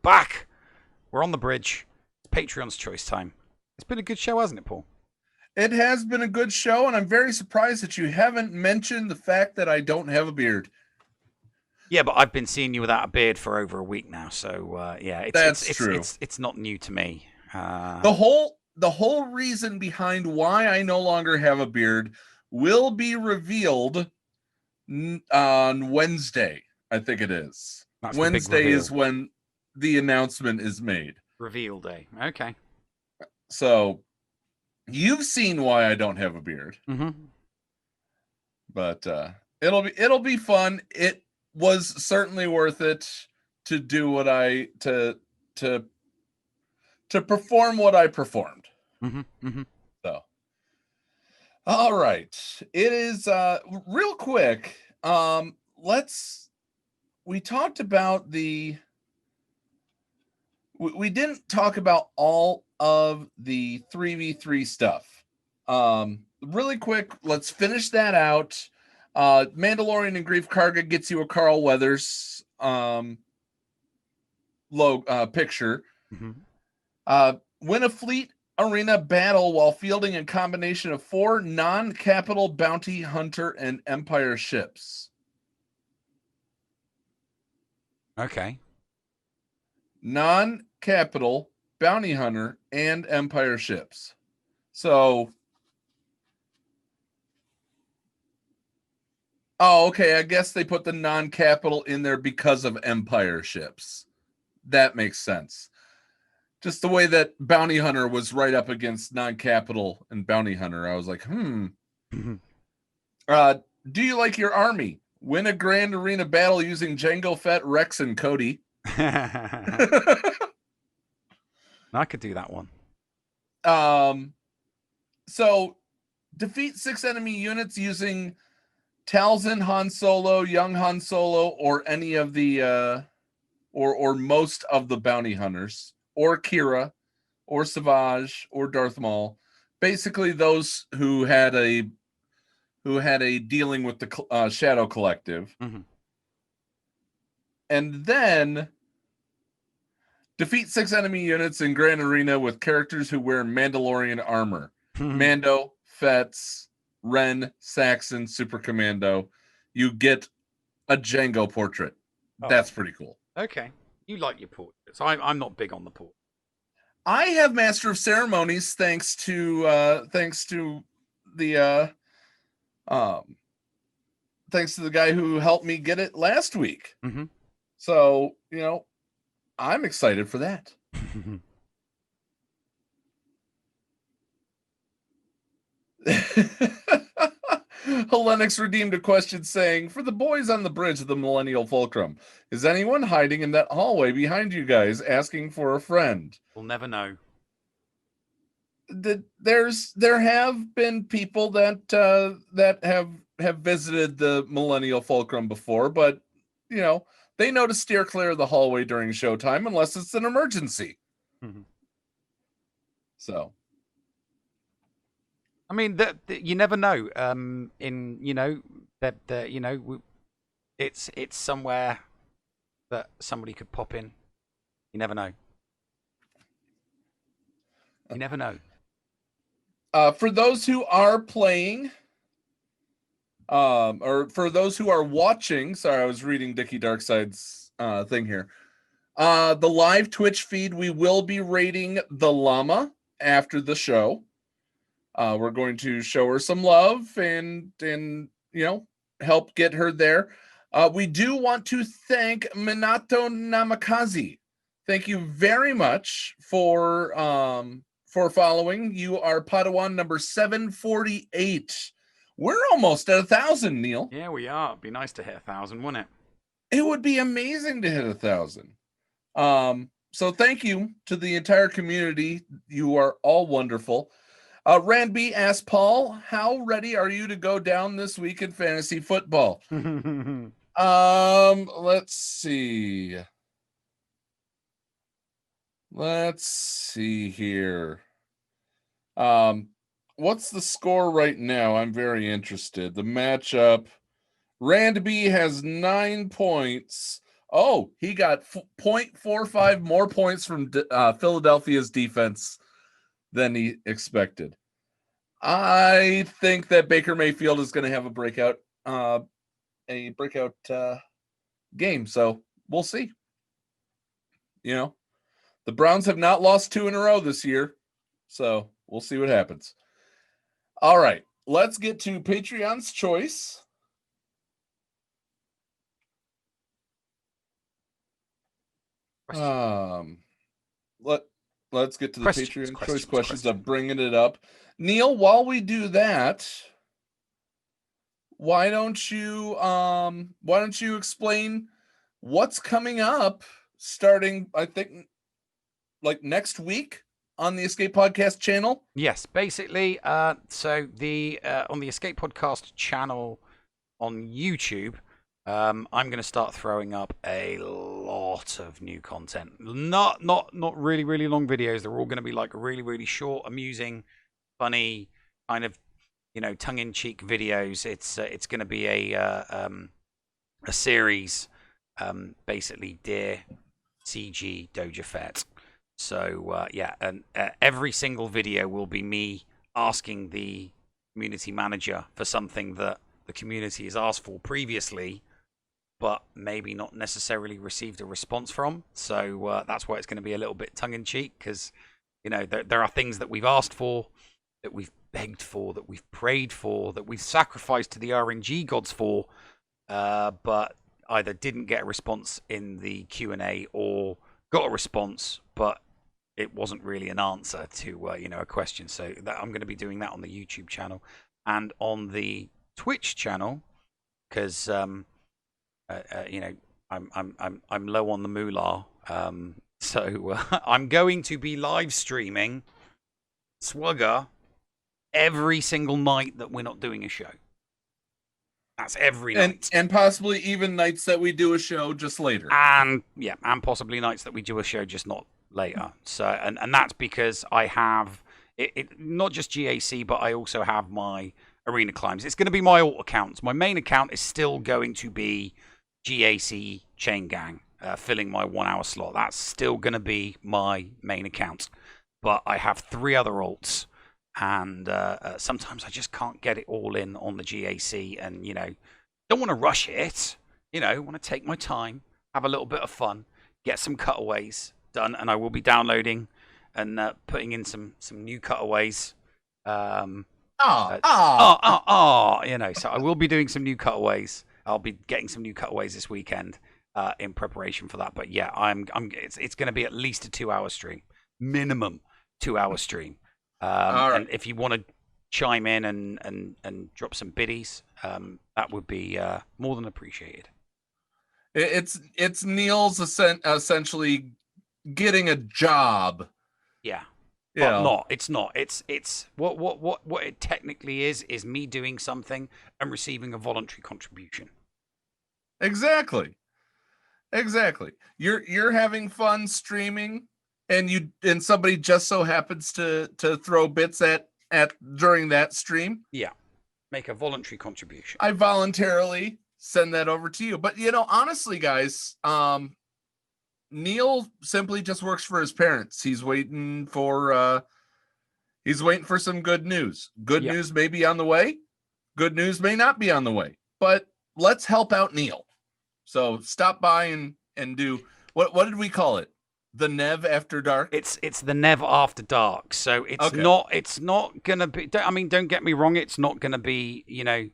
back. We're on the bridge. It's Patreon's choice time. It's been a good show, hasn't it, Paul? It has been a good show, and I'm very surprised that you haven't mentioned the fact that I don't have a beard. Yeah, but I've been seeing you without a beard for over a week now, so yeah, That's true. It's not new to me. The whole reason behind why I no longer have a beard will be revealed on Wednesday. I think it is. That's the big Wednesday reveal. is when the announcement is made. Reveal day. Okay. So you've seen why I don't have a beard. Mm-hmm. But it'll be fun. It was certainly worth it to do what I to perform what I performed. Mm-hmm. Mm-hmm. So All right. It is real quick. We talked about we didn't talk about all of the 3v3 stuff. Really quick, let's finish that out. Mandalorian and Grief Karga gets you a Carl Weathers picture. Win a fleet arena battle while fielding a combination of 4 non-capital bounty hunter and Empire ships. Okay. Non-capital bounty hunter and Empire ships. So, okay. I guess they put the non-capital in there because of Empire ships. That makes sense. Just the way that bounty hunter was right up against non-capital and bounty hunter, I was like, do you like your army? Win a grand arena battle using Jango Fett, Rex, and Cody. I could do that one. So defeat 6 enemy units using Talzin, Han Solo, young Han Solo, or any of the or most of the bounty hunters, or Kira, or Savage, or Darth Maul. Basically, those who had a dealing with the Shadow Collective. And then defeat 6 enemy units in Grand Arena with characters who wear Mandalorian armor. Mando, Fets, Ren, Saxon, Super Commando. You get a Jango portrait. That's pretty cool. Okay. You like your portraits. I'm not big on the portrait. I have Master of Ceremonies thanks to the guy who helped me get it last week. So, I'm excited for that. Helenix redeemed a question saying, for the boys on the bridge of the Millennial Fulcrum, is anyone hiding in that hallway behind you guys asking for a friend? We'll never know. There have been people that have visited the Millennial Fulcrum before, but they know to steer clear of the hallway during showtime unless it's an emergency. So, I mean, you never know. It's somewhere that somebody could pop in. You never know. You never know. For those who are playing, or for those who are watching, sorry, I was reading Dickie Darkside's thing here. The live Twitch feed, we will be rating the llama after the show. We're going to show her some love and help get her there. We do want to thank Minato Namikaze. Thank you very much for following. You are Padawan number 748. We're almost at 1,000, Neil. Yeah, we are. It'd be nice to hit 1,000, wouldn't it? It would be amazing to hit 1,000. So thank you to the entire community. You are all wonderful. Rand B asked Paul, how ready are you to go down this week in fantasy football? Let's see. Let's see here. What's the score right now? I'm very interested. The matchup. Rand B has 9 points. Oh, he got 0.45 more points from Philadelphia's defense than he expected. I think that Baker Mayfield is going to have a breakout game. So we'll see. The Browns have not lost 2 in a row this year. So we'll see what happens. All right, let's get to Patreon's choice. Let's get to the Patreon choice questions. I'm bringing it up. Neil, while we do that, why don't you explain what's coming up starting, I think, like next week? on the Escape Podcast channel? Yes, basically. So the on the Escape Podcast channel on YouTube, I'm going to start throwing up a lot of new content. Not really long videos. They're all going to be like really short, amusing, funny, kind of, you know, tongue-in-cheek videos. It's going to be a series, basically, Dear CG Doja Fett. So yeah, and every single video will be me asking the community manager for something that the community has asked for previously, but maybe not necessarily received a response from. So that's why it's going to be a little bit tongue-in-cheek, because, you know, there are things that we've asked for, that we've begged for, that we've prayed for, that we've sacrificed to the RNG gods for, but either didn't get a response in the Q&A or got a response, but it wasn't really an answer to you know, a question. So I'm going to be doing that on the YouTube channel and on the Twitch channel, because you know, I'm low on the moolah, so I'm going to be live streaming SWGOH every single night that we're not doing a show. That's every night. And possibly even nights that we do a show just later. And yeah, and possibly nights that we do a show just not later. So and that's because I have it not just GAC, but I also have my arena climbs. It's going to be my alt accounts. My main account is still going to be GAC Chain Gang, filling my 1 hour slot. That's still going to be my main account. But I have 3 other alts, and sometimes I just can't get it all in on the GAC, and, you know, don't want to rush it. You know, want to take my time, have a little bit of fun, get some cutaways done, and I will be downloading and putting in some new cutaways. You know, so I will be doing some new cutaways. I'll be getting some new cutaways this weekend in preparation for that. But yeah, it's going to be at least a 2 hour stream, minimum 2 hour stream. Right. And if you want to chime in and drop some biddies, that would be more than appreciated. It's Neil's essentially getting a job. Yeah. But not. It's not. It's what it technically is me doing something and receiving a voluntary contribution. Exactly. You're having fun streaming, and somebody just so happens to throw bits at during that stream. Yeah. Make a voluntary contribution. I voluntarily send that over to you. But, you know, honestly, guys, Neil simply just works for his parents. He's waiting for some good news. Good news may be on the way. Good news may not be on the way. But let's help out Neil. So stop by and do what did we call it? The Nev After Dark? It's the Nev After Dark. So it's not gonna be, I mean, don't get me wrong, it's not gonna be, you know,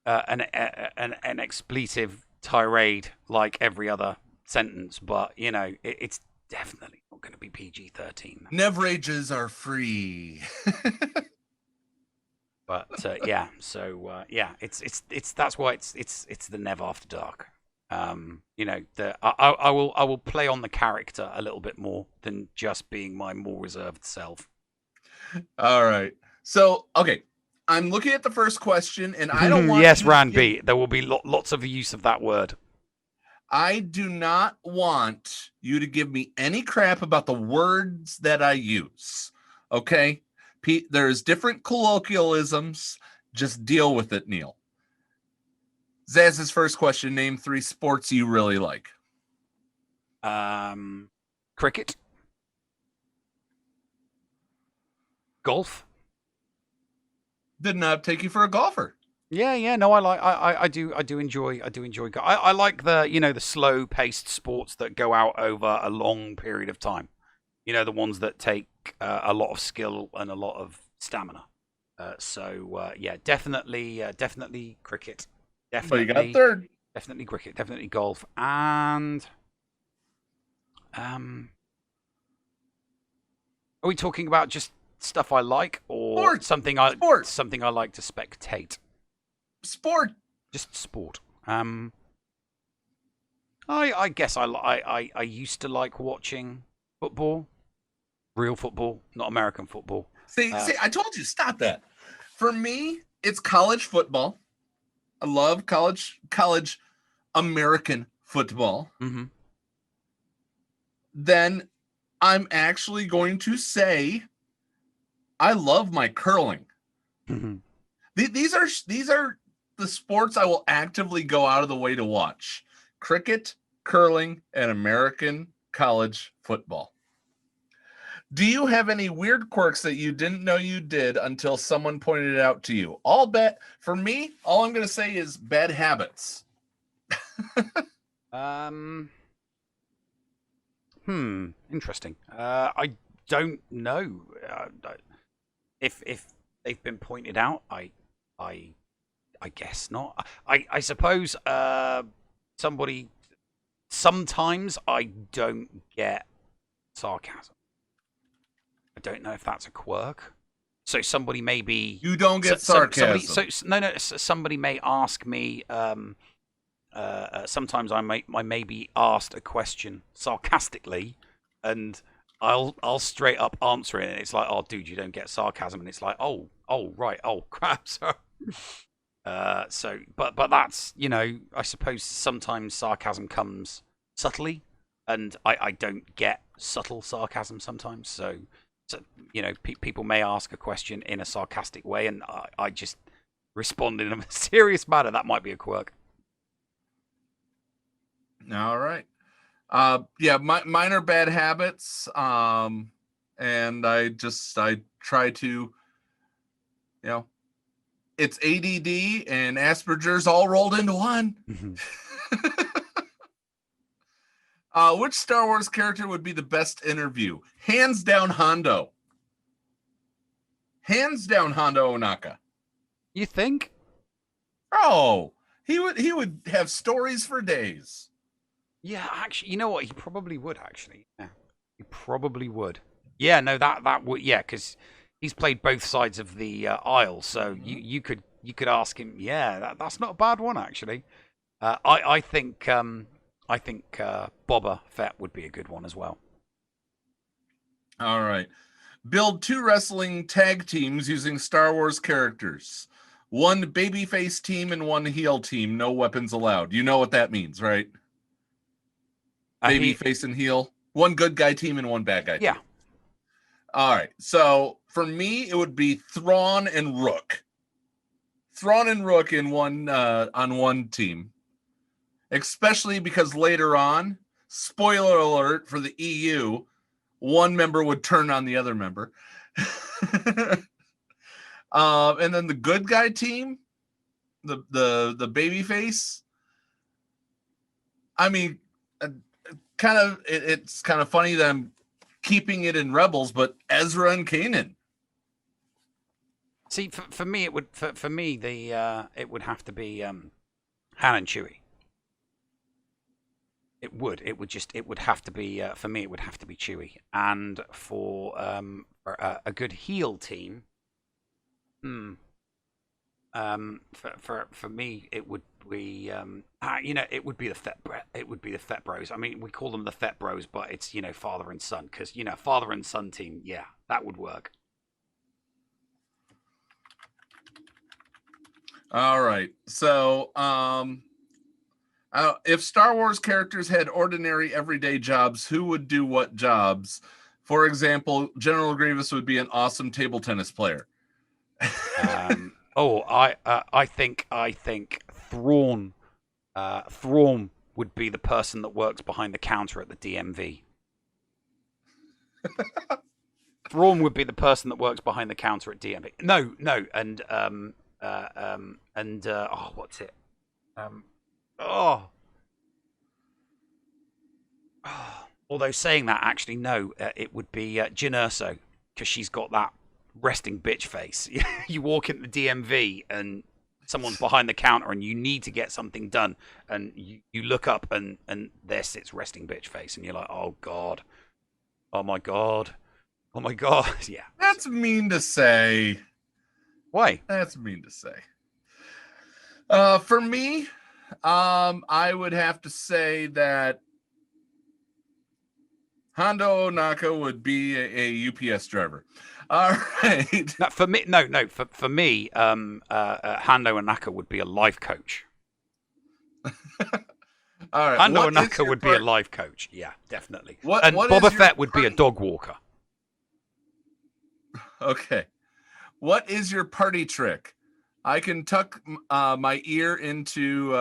an expletive tirade like every other sentence, but, you know, it's definitely not going to be PG-13. Nev rages are free. But yeah, so yeah, it's that's why it's the Nev After Dark. You know, I will play on the character a little bit more than just being my more reserved self. All right. So, okay, I'm looking at the first question, and I don't want yes, Ranby, there will be lots of use of that word. I do not want you to give me any crap about the words that I use. Okay? There's different colloquialisms. Just deal with it, Neil. Zaz's first question, name 3 sports you really like. Cricket. Golf. Did not take you for a golfer. Yeah, no, I do enjoy I like the, you know, the slow paced sports that go out over a long period of time. You know, the ones that take a lot of skill and a lot of stamina. So yeah, definitely cricket. Definitely. So you got third. Definitely cricket, definitely golf, and are we talking about just stuff I like, or something I like to spectate? Sport. Just sport. I guess I used to like watching football. Real football, not American football. See, I told you, stop that. For me, it's college football. I love college American football. Mm-hmm. Then I'm actually going to say I love my curling. Mm-hmm. These are the sports I will actively go out of the way to watch. Cricket, curling, and American college football. Do you have any weird quirks that you didn't know you did until someone pointed it out to you? For me, all I'm going to say is bad habits. Interesting. I don't know. If they've been pointed out, I guess not. I suppose sometimes I don't get sarcasm. I don't know if that's a quirk. So somebody maybe you don't get sarcasm. Somebody may ask me. Sometimes I may be asked a question sarcastically, and I'll straight up answer it, and it's like, "Oh, dude, you don't get sarcasm," and it's like, "Oh, right, oh crap." But that's, I suppose sometimes sarcasm comes subtly, and I don't get subtle sarcasm sometimes. So people may ask a question in a sarcastic way, and I just respond in a serious manner. That might be a quirk. All right. Mine are bad habits. And I try to, it's ADD and Asperger's all rolled into one. Which Star Wars character would be the best interview? Hands down, Hondo. Hands down, Hondo Ohnaka. You think? Oh, he would have stories for days. Yeah, actually, you know what? He probably would. Actually, yeah, he probably would. Yeah, no, that would. Yeah, because he's played both sides of the aisle, so you could ask him. Yeah, that's not a bad one, actually. I think Boba Fett would be a good one as well. All right. Build 2 wrestling tag teams using Star Wars characters. 1 babyface team and 1 heel team. No weapons allowed. You know what that means, right? Babyface and heel. 1 good guy team and 1 bad guy team. Yeah. All right. So for me, it would be Thrawn and Rook. Thrawn and Rook in on one team. Especially because later on, spoiler alert for the EU, 1 member would turn on the other member. And then the good guy team, the baby face. I mean, it's kind of funny that I'm keeping it in Rebels, but Ezra and Kanan. See, for me, it would it would have to be Han and Chewie. It would have to be for me. It would have to be Chewie, and for a good heel team. For me, it would be it would be the Fett Bros. I mean, we call them the Fett Bros, but it's father and son, because father and son team. Yeah, that would work. All right, so if Star Wars characters had ordinary everyday jobs, who would do what jobs? For example, General Grievous would be an awesome table tennis player. I think Thrawn would be the person that works behind the counter at the DMV. Thrawn would be the person that works behind the counter at DMV. No, what's it? Although saying that, actually, no, it would be Jyn Erso, because she's got that resting bitch face. You walk into the DMV and someone's behind the counter and you need to get something done, and you look up and there sits resting bitch face, and you're like, oh god, oh my god. Yeah, that's mean to say. Why? That's mean to say. For me, I would have to say that Hondo Naka would be a UPS driver. All right. No, for me, For me, Hondo Naka would be a life coach. All right. Hondo Naka would be a life coach. Yeah, definitely. What Boba Fett would be a dog walker. Okay. What is your party trick? I can tuck my ear into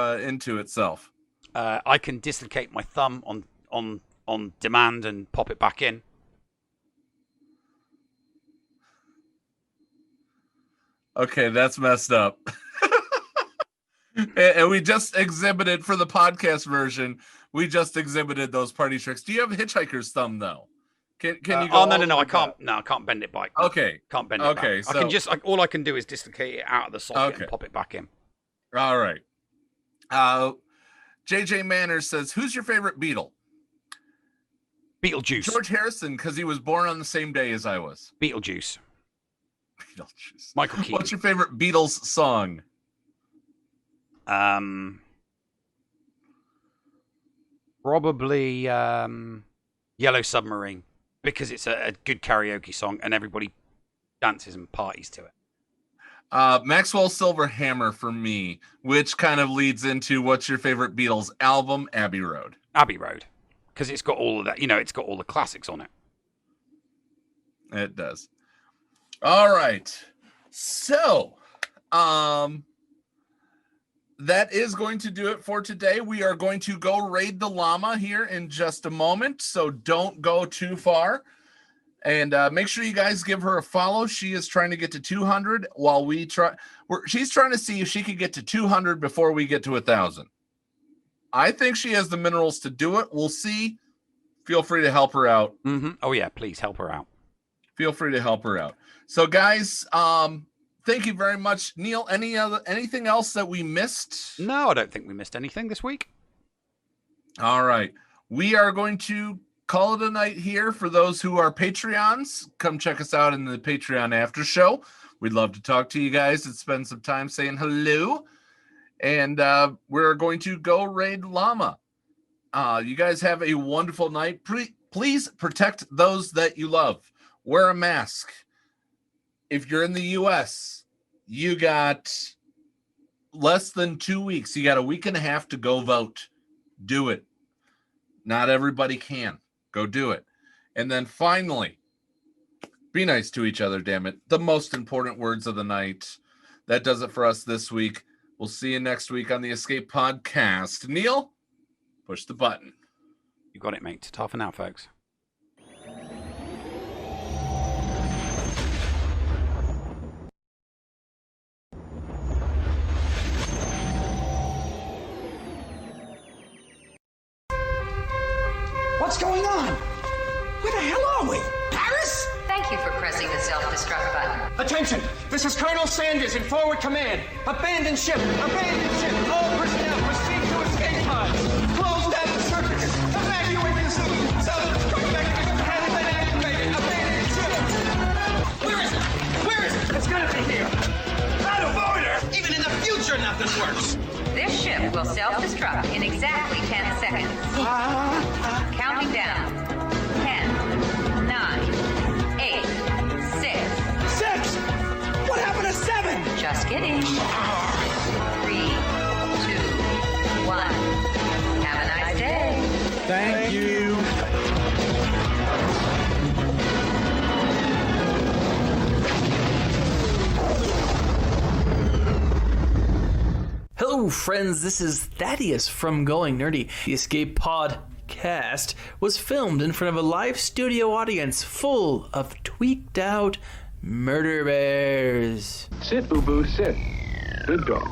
itself. I can dislocate my thumb on demand and pop it back in. Okay, that's messed up. And we just exhibited for the podcast version. We just exhibited those party tricks. Do you have a hitchhiker's thumb though? Can you go? Oh no, I can't. No, I can't bend it back. Okay, can't bend it back. Okay, so I can just all I can do is dislocate it out of the socket and pop it back in. All right. JJ Manners says, "Who's your favorite Beatle?" Beetlejuice. George Harrison, because he was born on the same day as I was. Beetlejuice. Beetlejuice. Michael Keaton. What's your favorite Beatles song? Probably Yellow Submarine, because it's a good karaoke song and everybody dances and parties to it. Maxwell Silver Hammer for me, which kind of leads into what's your favorite Beatles album? Abbey Road. Abbey Road, because it's got all of that. It's got all the classics on it. It does. All right. So, that is going to do it for today. We are going to go raid the llama here in just a moment, so don't go too far. And make sure you guys give her a follow. She is trying to get to 200 while we try. She's trying to see if she can get to 200 before we get to 1,000. I think she has the minerals to do it. We'll see. Feel free to help her out. Mm-hmm. Oh yeah, please help her out. Feel free to help her out. So guys, thank you very much. Neil, anything else that we missed? No, I don't think we missed anything this week. All right. We are going to call it a night here. For those who are Patreons, come check us out in the Patreon after show. We'd love to talk to you guys and spend some time saying hello. And we're going to go raid llama. You guys have a wonderful night. Please protect those that you love. Wear a mask. If you're in the U.S., you got less than 2 weeks. You got a week and a half to go vote. Do it. Not everybody can. Go do it. And then finally, be nice to each other, damn it. The most important words of the night. That does it for us this week. We'll see you next week on the Escape Podcast. Neil, push the button. You got it, mate. Ta for now, folks. What's going on? Where the hell are we? Paris? Thank you for pressing the self-destruct button. Attention! This is Colonel Sanders in forward command. Abandon ship! Abandon ship! All personnel proceed to escape pods. Close down the circuits. Evacuate the city. Self-destruct mechanism has been activated. Abandon ship! Where is it? Where is it? It's gonna be here. Out of order! Even in the future, nothing works. This ship will self-destruct in exactly 10 seconds. Counting down. 10, 9, 8, 6. 6! What happened to 7? Just kidding. 3, 2, 1. Have a nice day. Thank you. Hello, friends. This is Thaddeus from Going Nerdy. The Escape Podcast was filmed in front of a live studio audience full of tweaked out murder bears. Sit, boo-boo, sit. Good dog.